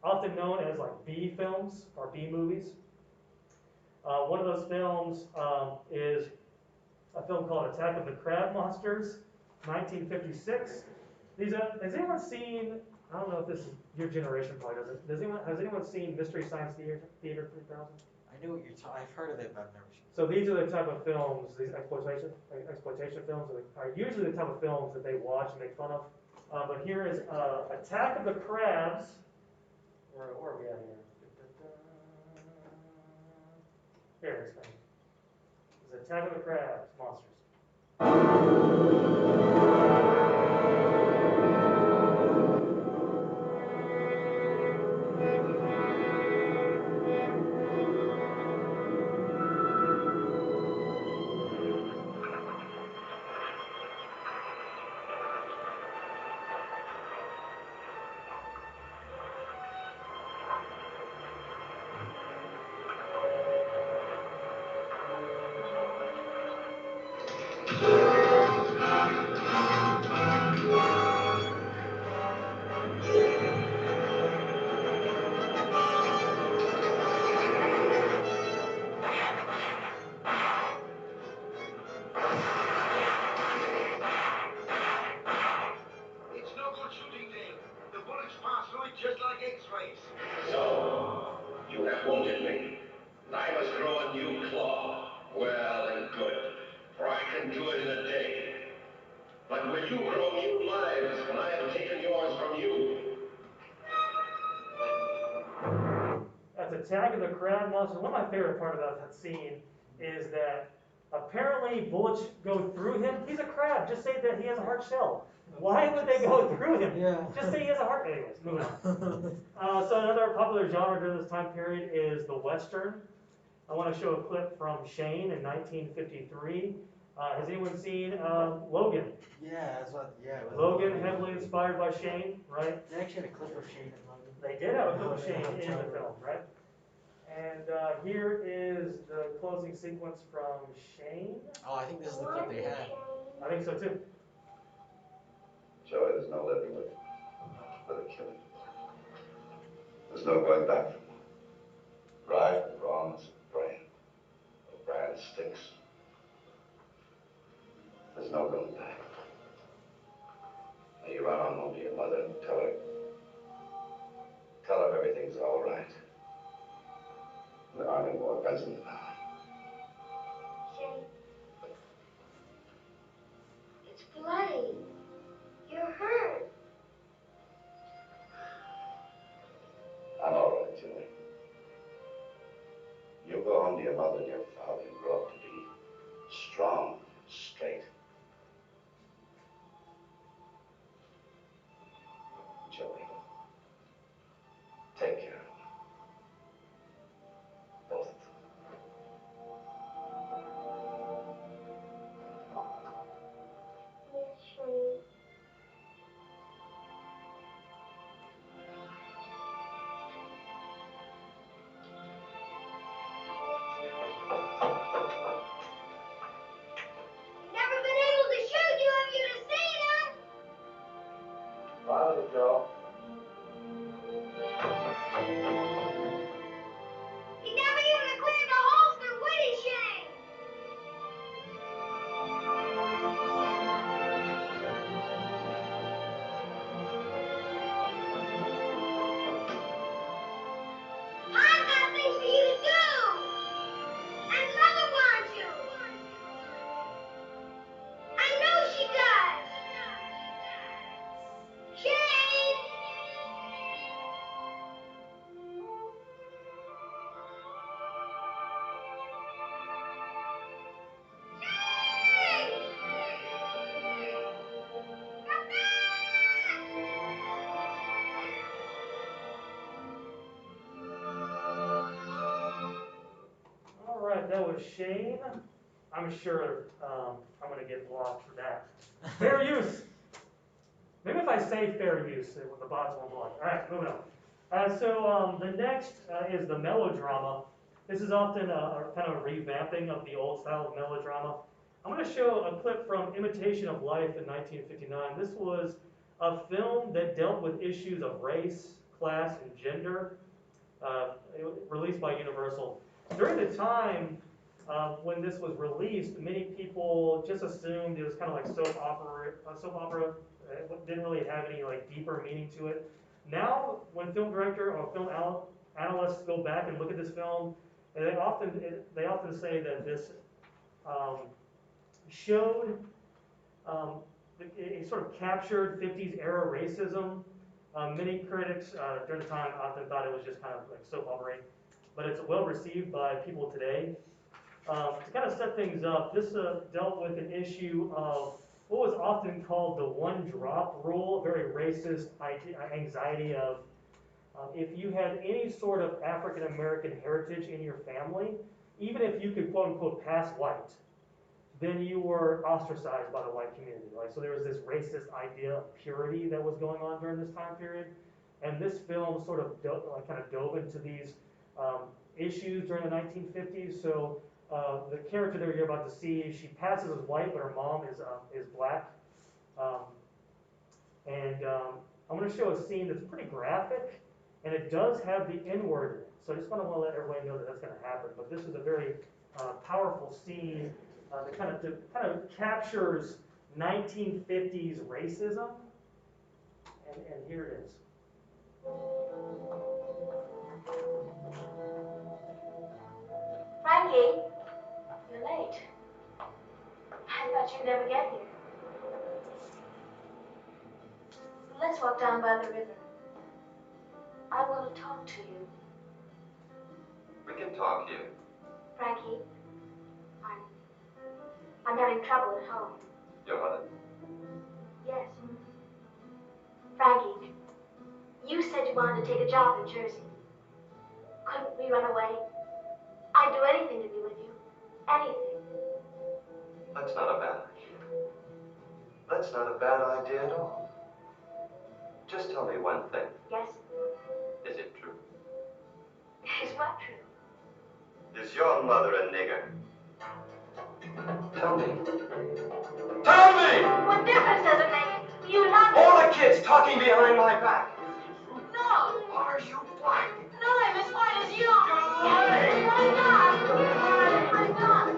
often known as like B films or B movies. One of those films is a film called Attack of the Crab Monsters, 1956. Has anyone seen, I don't know if this is your generation probably doesn't, has anyone seen Mystery Science Theater 3000? I know what you're talking. I've heard of it, but I've never seen it. So these are the type of films, these exploitation films are usually the type of films that they watch and make fun of. But here is Attack of the Crabs. Where are we at here? Here it is. This is Attack of the Crabs Monsters. just like X-rays. So, you have wounded me. I must grow a new claw. Well and good, for I can do it in a day. But will you grow new lives when I have taken yours from you? That's Attack of the Crab Monsters. One of my favorite part about that scene is that apparently bullets go through him. He's a crab. Just say that he has a hard shell. Why would they go through him? Yeah. Just say he has a heart. Anyways, moving on. So another popular genre during this time period is the Western. I want to show a clip from Shane in 1953. Has anyone seen Logan? Yeah, that's what. Yeah. It was Logan, heavily inspired by Shane, right? They actually had a clip of Shane and Logan. They did have a clip of Shane in the film, right? And here is the closing sequence from Shane. Oh, I think this is the clip they had. I think so too. Joey, there's no living with a killing. There's no going back from right and wrong is a brand. A brand sticks. There's no going back. Now you run on home to your mother and tell her everything's all right. There aren't any more guns in the town. Shane, it's bloody. You're hurt. I'm all right, Joey. You go home to your mother and your father and grow up to be strong, straight. Joey, take care of them. Both of them. Yes, Shane. Never been able to shoot you if you'd have seen him. Father, Joe. He never even cleared the holster, would he, Shane? I've got things for you to do. And Mother wants you. I know she does. Shane! Shane! Come back! All right, that was Shane. I'm sure I'm going to get blocked for that. Fair use. Maybe if I say fair use, the bots won't block. All right, moving on. So the next is the melodrama. This is often a kind of a revamping of the old style of melodrama. I'm going to show a clip from Imitation of Life in 1959. This was a film that dealt with issues of race, class, and gender, released by Universal. During the time when this was released, many people just assumed it was kind of like soap opera. Didn't really have any like deeper meaning to it. Now, when film director or film analysts go back and look at this film, they often say that this showed it sort of captured 50s era racism. Many critics during the time often thought it was just kind of like soap opera, but it's well received by people today. To kind of set things up, this dealt with an issue of what was often called the one drop rule, a very racist anxiety of if you had any sort of African American heritage in your family, even if you could quote unquote pass white, then you were ostracized by the white community. Like, so there was this racist idea of purity that was going on during this time period. And this film sort of kind of dove into these issues during the 1950s. So the character that you're about to see, she passes as white, but her mom is black. I'm going to show a scene that's pretty graphic, and it does have the N-word in it. So I just want to let everybody know that that's going to happen. But this is a very powerful scene that kind of captures 1950s racism. And here it is. Frankie, you're late. I thought you'd never get here. Let's walk down by the river. I want to talk to you. We can talk here. Frankie, I'm I'm having trouble at home. Your mother? Yes. Frankie, you said you wanted to take a job in Jersey. Couldn't we run away? I'd do anything to be with you. Anything. That's not a bad idea. That's not a bad idea at all. Just tell me one thing. Yes? Is it true? Is what true? Is your mother a nigger? Tell me. Tell me! What difference does it make? You love me. All the kids talking behind my back. No. Are you black? No, I'm as white as you. You're lying! I'm not. I'm not.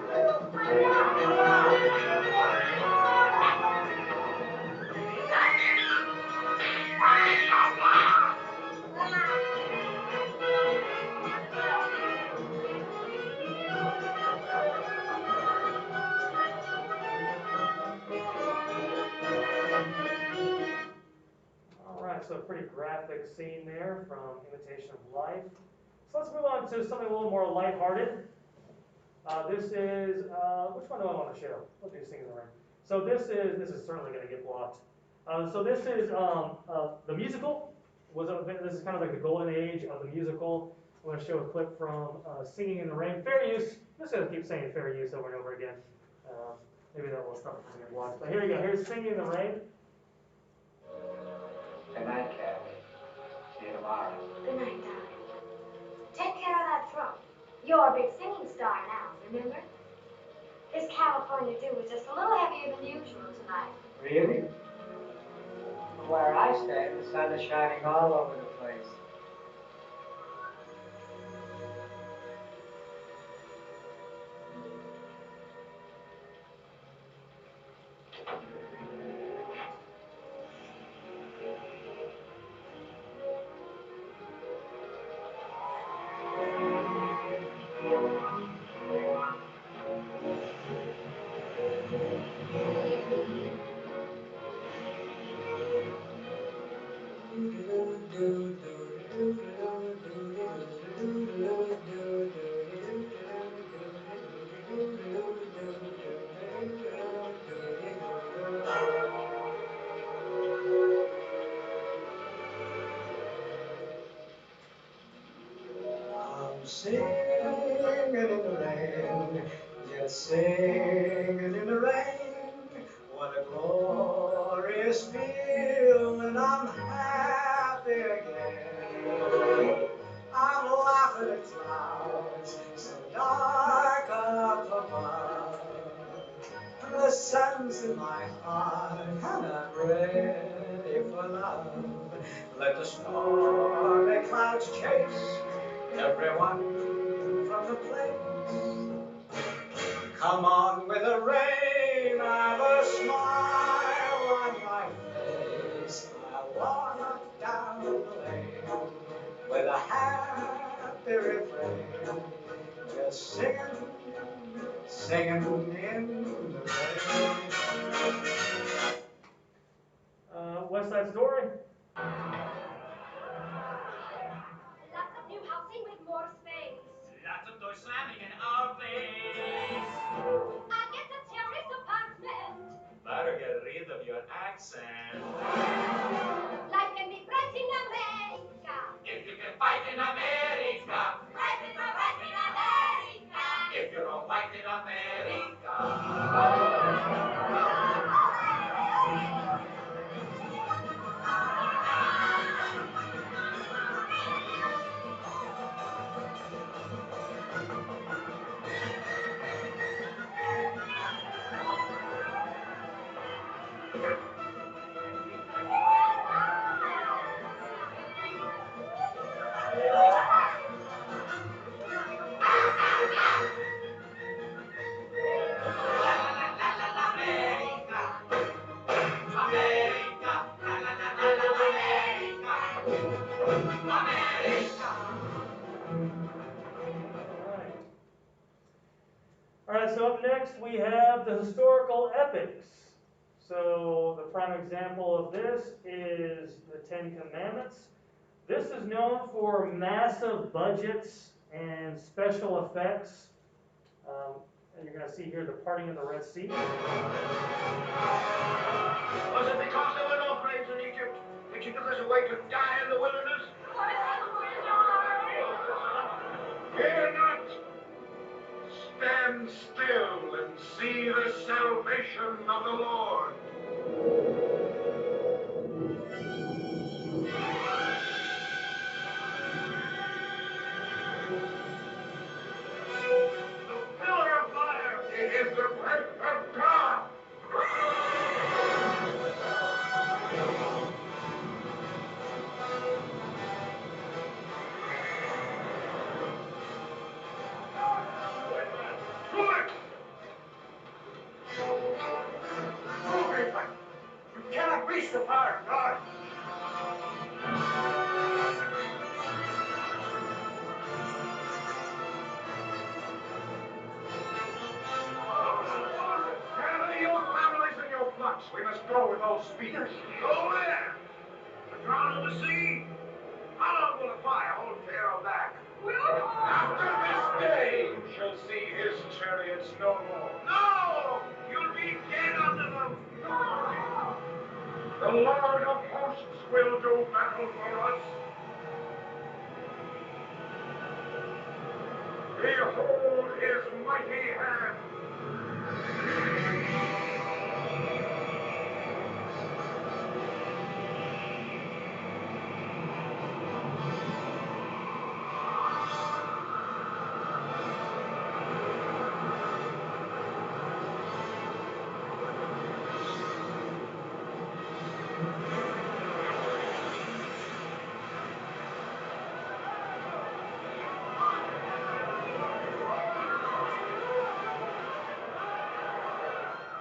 All right, so a pretty graphic scene there from Imitation of Life. So let's move on to something a little more lighthearted. This is, which one do I want to show? We'll do Singing in the Rain. So this is certainly going to get blocked. So this is the musical. This is kind of like the golden age of the musical. I'm going to show a clip from Singing in the Rain. Fair use. I'm just going to keep saying fair use over and over again. Maybe that will stop it from getting blocked. But here you go. Here's Singing in the Rain. Good night, Kathy. See you tomorrow. Good night, darling. Take care of that throat. You're a big singing star now, remember? This California dew was just a little heavier than usual tonight. Really? From where I stand, the sun is shining all over the place. I'm singing in the rain, just singing in the rain. What a glorious feeling, I'm happy again. I'm laughing at clouds so dark up above. The sun's in my heart and I'm ready for love. Let the stormy clouds chase everyone from the place. Come on with the rain, I've a smile on my face. I walk down the lane with a happy refrain, just singing, singing in the rain. West Side Story. Lots of new housing with more space. Lots of doors slamming in our face. I get a terrace apartment. Better get rid of your accent. Life can be bright in America. If you can fight in America. Right in America. If you're all white in America. All right, so up next we have the historical epics. So the prime example of this is the Ten Commandments. This is known for massive budgets and special effects. And you're going to see here the parting of the Red Sea. Was it because there were no graves in Egypt that you took us away to die in the wilderness? Fear not. Stand still and see the salvation of the Lord. The pillar of fire. It is the breath of God. Good. Move it. You cannot reach the fire of God. Gather your families and your flocks. We must go with all speed. Go where? To drown in the sea? How long will the fire hold Pharaoh back? After this day, you shall see his chariots no more. No! You'll be dead under them. The Lord of hosts will do battle for us. Behold his mighty hand.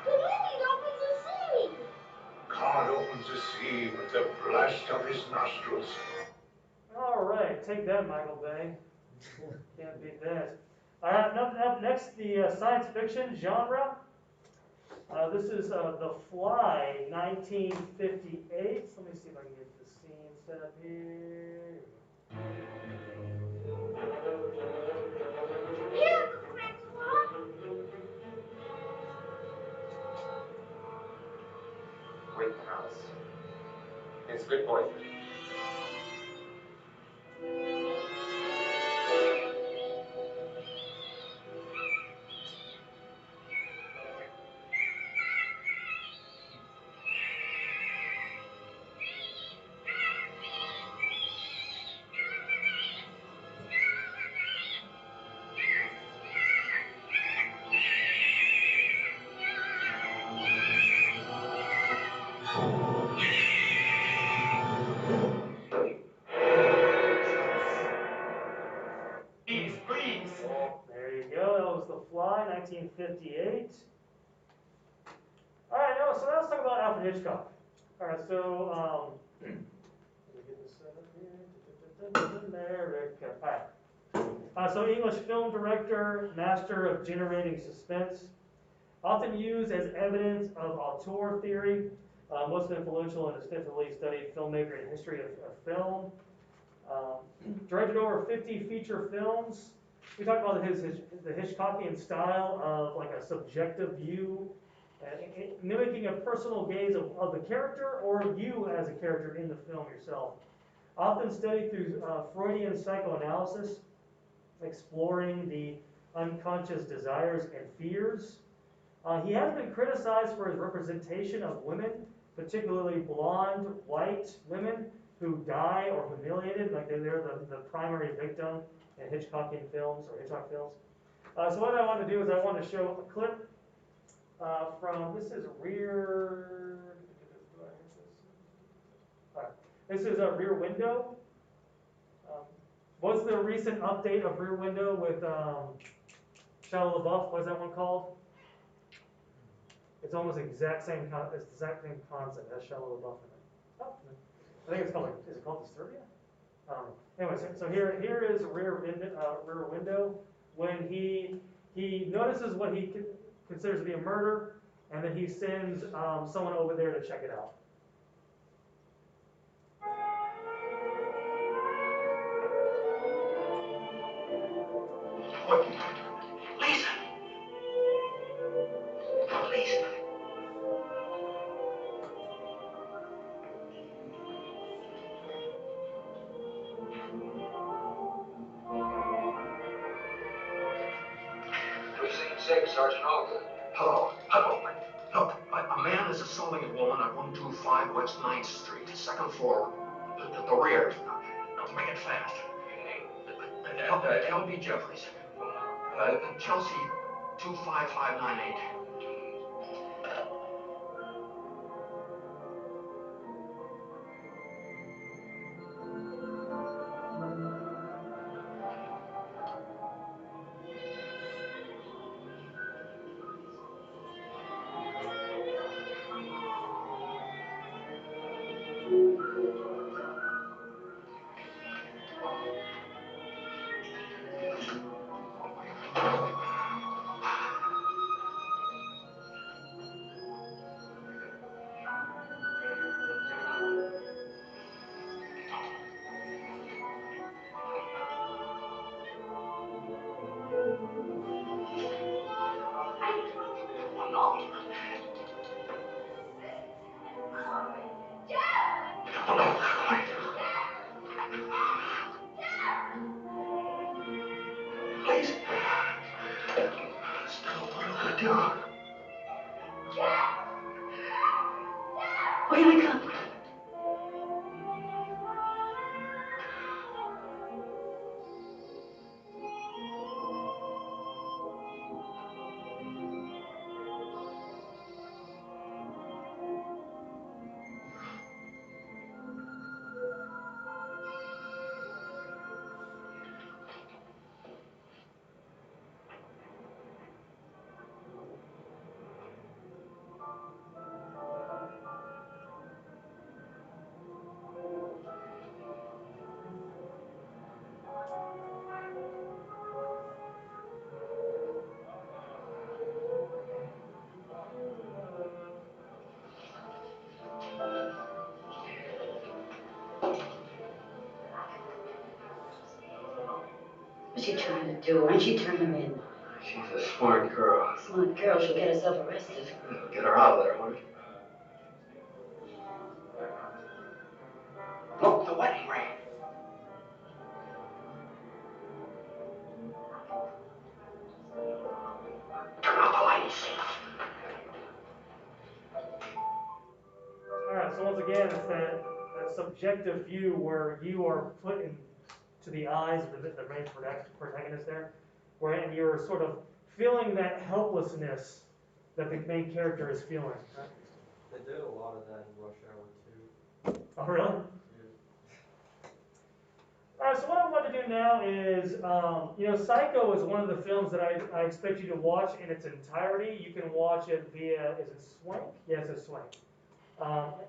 The wind opens the sea. God opens the sea with the blast of his nostrils. All right, take that, Michael Bay. Can't beat that. Up next, the science fiction genre. This is The Fly, 1958. Let me see if I can get the scene set up here. Here, Uncle Francois. Wait in the house. It's good poison. Please, please. There you go. That was The Fly, 1958. All right, so now let's talk about Alfred Hitchcock. All right, so let me get this set up here. America. All right. So English film director, master of generating suspense, often used as evidence of auteur theory, most influential in extensively studied filmmaker and history of film. Directed over 50 feature films. We talked about the Hitchcockian style of like a subjective view, mimicking a personal gaze of the character or you as a character in the film yourself. Often studied through Freudian psychoanalysis, exploring the unconscious desires and fears. He has been criticized for his representation of women, particularly blonde, white women who die or humiliated, like they're the primary victim in Hitchcockian films or Hitchcock films. So what I want to do is I want to show a clip from, this is Rear, this is a Rear Window. What's the recent update of Rear Window with Shia LaBeouf? What's that one called? It's almost the exact same concept. It has Shia LaBeouf in it. Oh, I think it's called, is it called Disturbia? Anyway, so here is Rear Window when he he notices what he considers to be a murder, and then he sends someone over there to check it out. What? Lisa! Lisa! Precinct 6, Sergeant Alton. Hello. Hello. Look, a man is assaulting a woman on 125 West 9th Street, second floor, the rear. Now, make it fast. L.B. Jeffries. Chelsea 25598. Oh, no. Oh, no. Please. Stella, what do I do? Where did I come? What's she trying to do? Why don't you turn him in? She's a smart girl. Smart girl, she'll get herself arrested. Get her out of there, won't it? Look, the wedding ring. Turn out the lights. All right, so once again, it's that subjective view where you are put into the eyes of the main protagonist there, and you're sort of feeling that helplessness that the main character is feeling. Right? They did a lot of that in Rush Hour 2. Oh, really? All right, so what I want to do now is, Psycho is one of the films that I expect you to watch in its entirety. You can watch it via, is it Swank? Yes, it's Swank.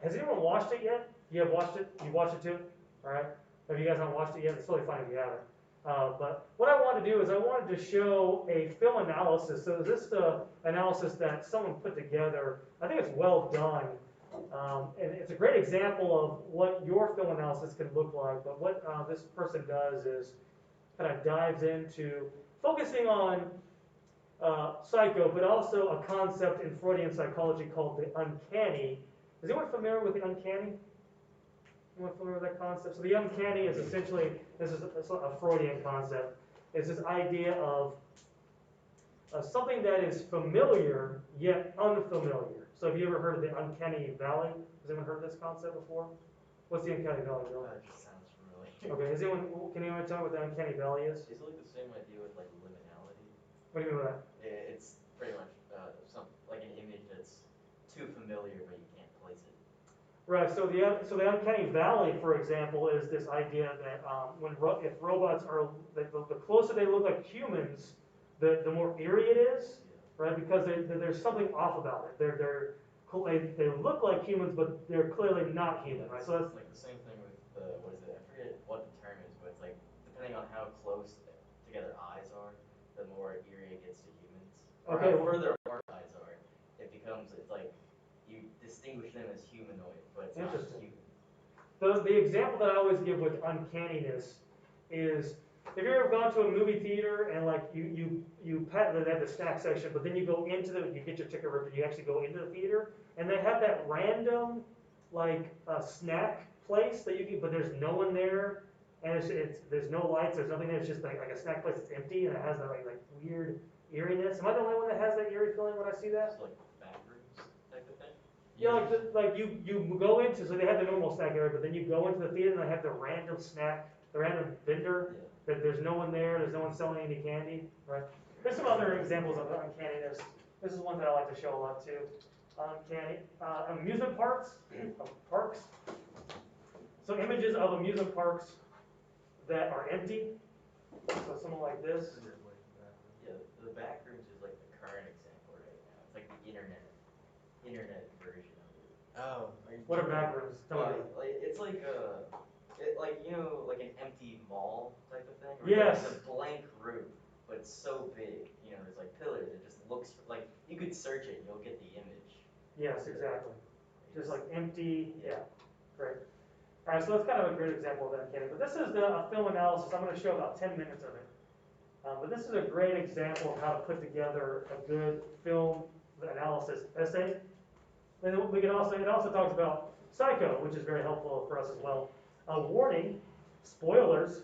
Has anyone watched it yet? You have watched it? You watched it too? All right. Have you guys not watched it yet? It's totally fine if you haven't. But what I wanted to do is I wanted to show a film analysis. So this is the analysis that someone put together. I think it's well done. And it's a great example of what your film analysis can look like. But what this person does is kind of dives into focusing on psycho, but also a concept in Freudian psychology called the uncanny. Is anyone familiar with the uncanny? Anyone familiar with that concept? So the uncanny is essentially, this is a Freudian concept. It's this idea of something that is familiar yet unfamiliar. So have you ever heard of the uncanny valley? Has anyone heard of this concept before? What's the uncanny valley, Bill? That just sounds familiar. Okay, can anyone tell me what the uncanny valley is? Is it like the same idea with like liminality? What do you mean by that? It's pretty much like an image that's too familiar, but you can't place it. Right. So the uncanny valley, for example, is this idea that if robots are the closer they look like humans, the more eerie it is, right? Because there's something off about it. They look like humans, but they're clearly not human, right? So that's like the same thing with what is it? I forget what the term is, but it's like depending on how close together eyes are, the more eerie it gets to Or Okay, how well, further apart eyes are, it's like, you distinguish them as humanoid, but it's not Interesting. human. the example that I always give with uncanniness is, if you've ever gone to a movie theater and like you pat they have the snack section, but then you go into you get your ticket ripped and you actually go into the theater and they have that random like snack place that you can, but there's no one there and it's there's no lights, there's nothing there, it's just like a snack place that's empty and it has that like weird eeriness. Am I the only one that has that eerie feeling when I see that? It's like back rooms type of thing. Yeah, like you go into, so they have the normal snack area, but then you go into the theater and they have the random snack, the random vendor, Yeah. that there's no one there, there's no one selling any candy, right? There's some other examples of uncanniness. This is one that I like to show a lot too. Uncanny, amusement parks. So images of amusement parks that are empty. So someone like this. Yeah, the back rooms is like the current example right now. It's like the internet version of it. Oh, What are back rooms? Tell me. Like it's like like like an empty mall type of thing. Yes. It's a blank room, but it's so big. There's like pillars. It just looks like you could search it and you'll get the image. Yes, exactly. Just like empty. Yeah, great. All right, so that's kind of a great example of uncanny. But this is a film analysis. I'm going to show about 10 minutes of it. But this is a great example of how to put together a good film analysis essay. And it also talks about Psycho, which is very helpful for us as well. A warning, spoilers.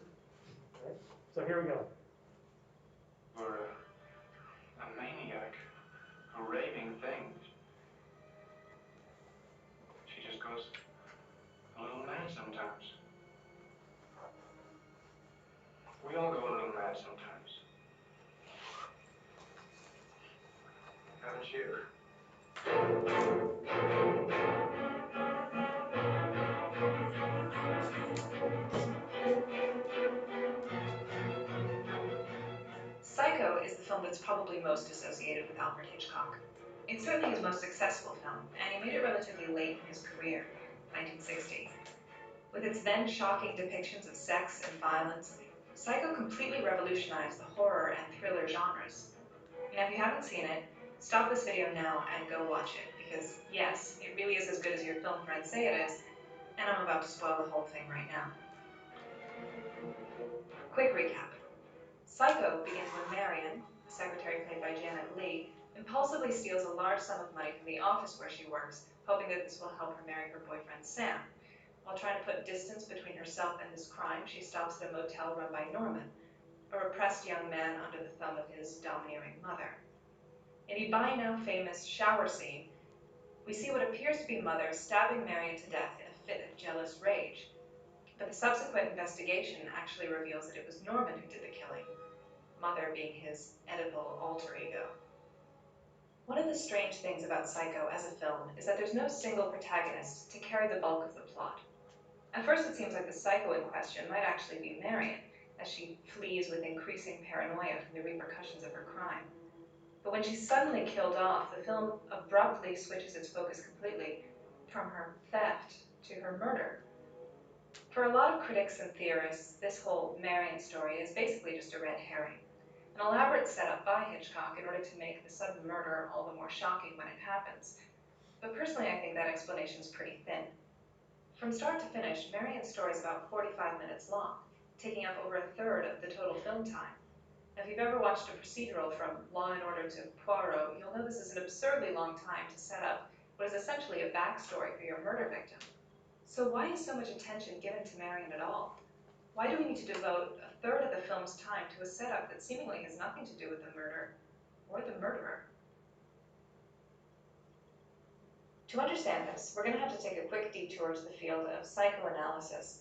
Okay, so here we go. For a maniac, a raving thing. She just goes a little mad sometimes. We all go a little mad sometimes. Haven't you? Psycho is the film that's probably most associated with Alfred Hitchcock. It's certainly his most successful film, and he made it relatively late in his career, 1960. With its then shocking depictions of sex and violence, Psycho completely revolutionized the horror and thriller genres. Now, if you haven't seen it, stop this video now and go watch it, because yes, it really is as good as your film friends say it is, and I'm about to spoil the whole thing right now. Quick recap. Psycho begins when Marion, a secretary played by Janet Leigh, impulsively steals a large sum of money from the office where she works, hoping that this will help her marry her boyfriend Sam. While trying to put distance between herself and this crime, she stops at a motel run by Norman, a repressed young man under the thumb of his domineering mother. In the by now famous shower scene, we see what appears to be Mother stabbing Marion to death in a fit of jealous rage. But the subsequent investigation actually reveals that it was Norman who did the killing, Mother being his edible alter ego. One of the strange things about Psycho as a film is that there's no single protagonist to carry the bulk of the plot. At first it seems like the psycho in question might actually be Marion, as she flees with increasing paranoia from the repercussions of her crime. But when she's suddenly killed off, the film abruptly switches its focus completely from her theft to her murder. For a lot of critics and theorists, this whole Marion story is basically just a red herring, an elaborate setup by Hitchcock in order to make the sudden murder all the more shocking when it happens. But personally, I think that explanation is pretty thin. From start to finish, Marion's story is about 45 minutes long, taking up over a third of the total film time. Now, if you've ever watched a procedural from Law and Order to Poirot, you'll know this is an absurdly long time to set up what is essentially a backstory for your murder victim. So why is so much attention given to Marion at all? Why do we need to devote a third of the film's time to a setup that seemingly has nothing to do with the murder or the murderer? To understand this, we're going to have to take a quick detour to the field of psychoanalysis.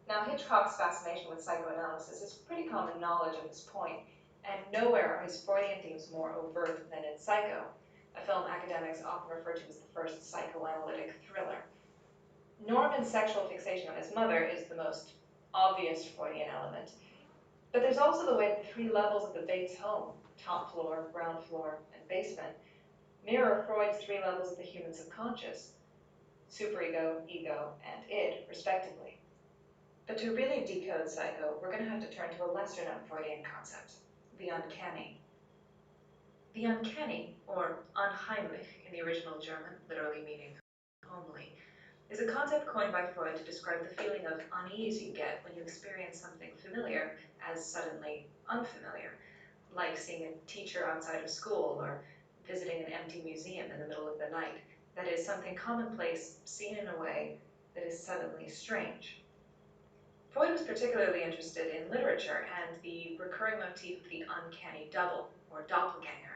Now, Hitchcock's fascination with psychoanalysis is pretty common knowledge at this point, and nowhere are his Freudian themes more overt than in Psycho, a film academics often refer to as the first psychoanalytic thriller. Norman's sexual fixation on his mother is the most obvious Freudian element, but there's also the way that the three levels of the Bates home, top floor, ground floor, and basement, mirror Freud's three levels of the human subconscious, superego, ego, and id, respectively. But to really decode Psycho, we're going to have to turn to a lesser-known Freudian concept, the uncanny. The uncanny, or unheimlich in the original German, literally meaning homely, is a concept coined by Freud to describe the feeling of unease you get when you experience something familiar as suddenly unfamiliar, like seeing a teacher outside of school or visiting an empty museum in the middle of the night. That is, something commonplace seen in a way that is suddenly strange. Freud was particularly interested in literature and the recurring motif of the uncanny double, or doppelganger.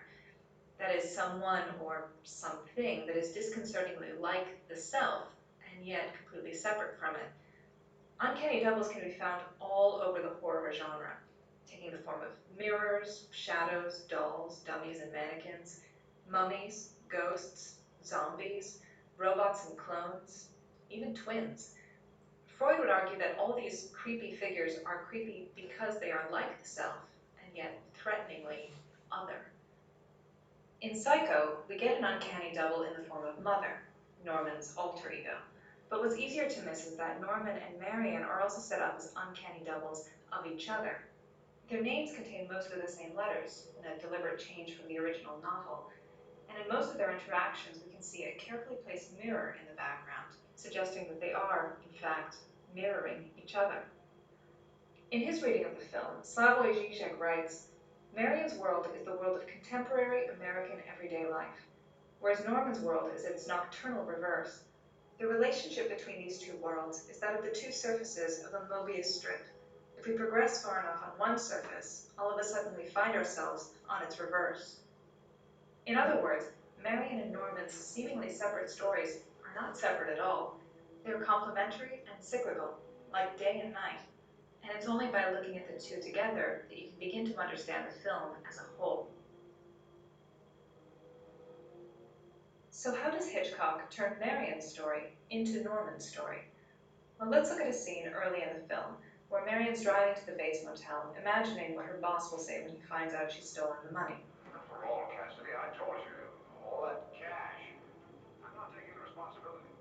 That is, someone or something that is disconcertingly like the self and yet completely separate from it. Uncanny doubles can be found all over the horror genre, taking the form of mirrors, shadows, dolls, dummies, and mannequins, mummies, ghosts, zombies, robots and clones, even twins. Freud would argue that all these creepy figures are creepy because they are like the self, and yet threateningly other. In Psycho, we get an uncanny double in the form of Mother, Norman's alter ego. But what's easier to miss is that Norman and Marion are also set up as uncanny doubles of each other. Their names contain most of the same letters, in a deliberate change from the original novel, and in most of their interactions we can see a carefully placed mirror in the background, suggesting that they are, in fact, mirroring each other. In his reading of the film, Slavoj Žižek writes, Marion's world is the world of contemporary American everyday life, whereas Norman's world is its nocturnal reverse. The relationship between these two worlds is that of the two surfaces of a Mobius strip. If we progress far enough on one surface, all of a sudden we find ourselves on its reverse. In other words, Marion and Norman's seemingly separate stories are not separate at all. They're complementary and cyclical, like day and night. And it's only by looking at the two together that you can begin to understand the film as a whole. So how does Hitchcock turn Marion's story into Norman's story? Well, let's look at a scene early in the film where Marion's driving to the Bates Motel, imagining what her boss will say when he finds out she's stolen the money. For all, Cassidy, I told you, all that cash. I'm not taking the responsibility.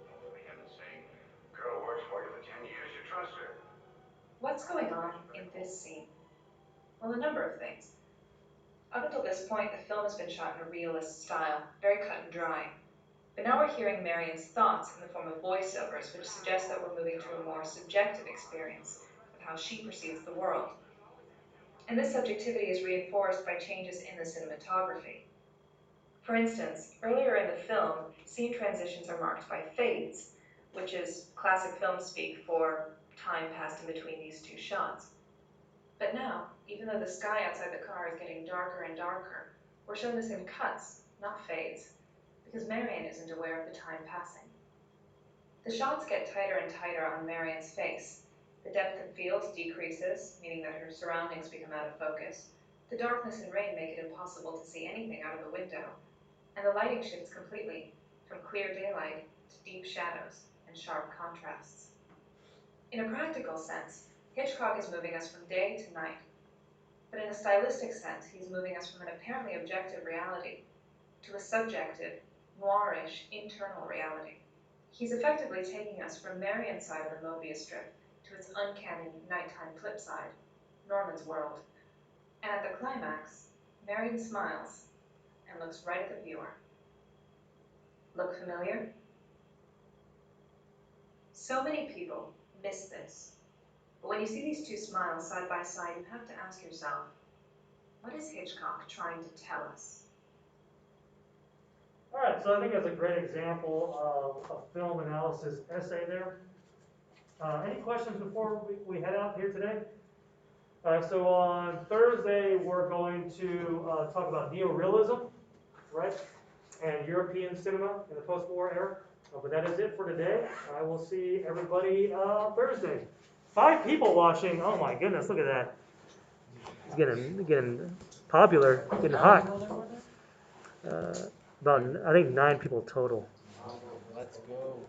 Oh, for heaven's sake. Girl works for you for 10 years. You trust her. What's going on in this scene? Well, a number of things. Up until this point, the film has been shot in a realist style, very cut and dry. But now we're hearing Marion's thoughts in the form of voiceovers, which suggest that we're moving to a more subjective experience of how she perceives the world. And this subjectivity is reinforced by changes in the cinematography. For instance, earlier in the film, scene transitions are marked by fades, which is classic film speak for time passed in between these two shots. But now, even though the sky outside the car is getting darker and darker, we're shown this in cuts, not fades, because Marion isn't aware of the time passing. The shots get tighter and tighter on Marion's face. The depth of field decreases, meaning that her surroundings become out of focus. The darkness and rain make it impossible to see anything out of the window. And the lighting shifts completely, from clear daylight to deep shadows and sharp contrasts. In a practical sense, Hitchcock is moving us from day to night. But in a stylistic sense, he's moving us from an apparently objective reality to a subjective, noirish, internal reality. He's effectively taking us from Marion's side of the Mobius strip to its uncanny nighttime flip side, Norman's world. And at the climax, Marion smiles and looks right at the viewer. Look familiar? So many people miss this. But when you see these two smiles side by side, you have to ask yourself, what is Hitchcock trying to tell us? All right, so I think that's a great example of a film analysis essay there. Any questions before we head out here today? All right, so on Thursday, we're going to talk about neorealism, right? And European cinema in the post-war era. But that is it for today. I will see everybody Thursday. 5 people watching. Oh my goodness, look at that. It's getting popular, getting hot. About, I think 9 people total. Let's go.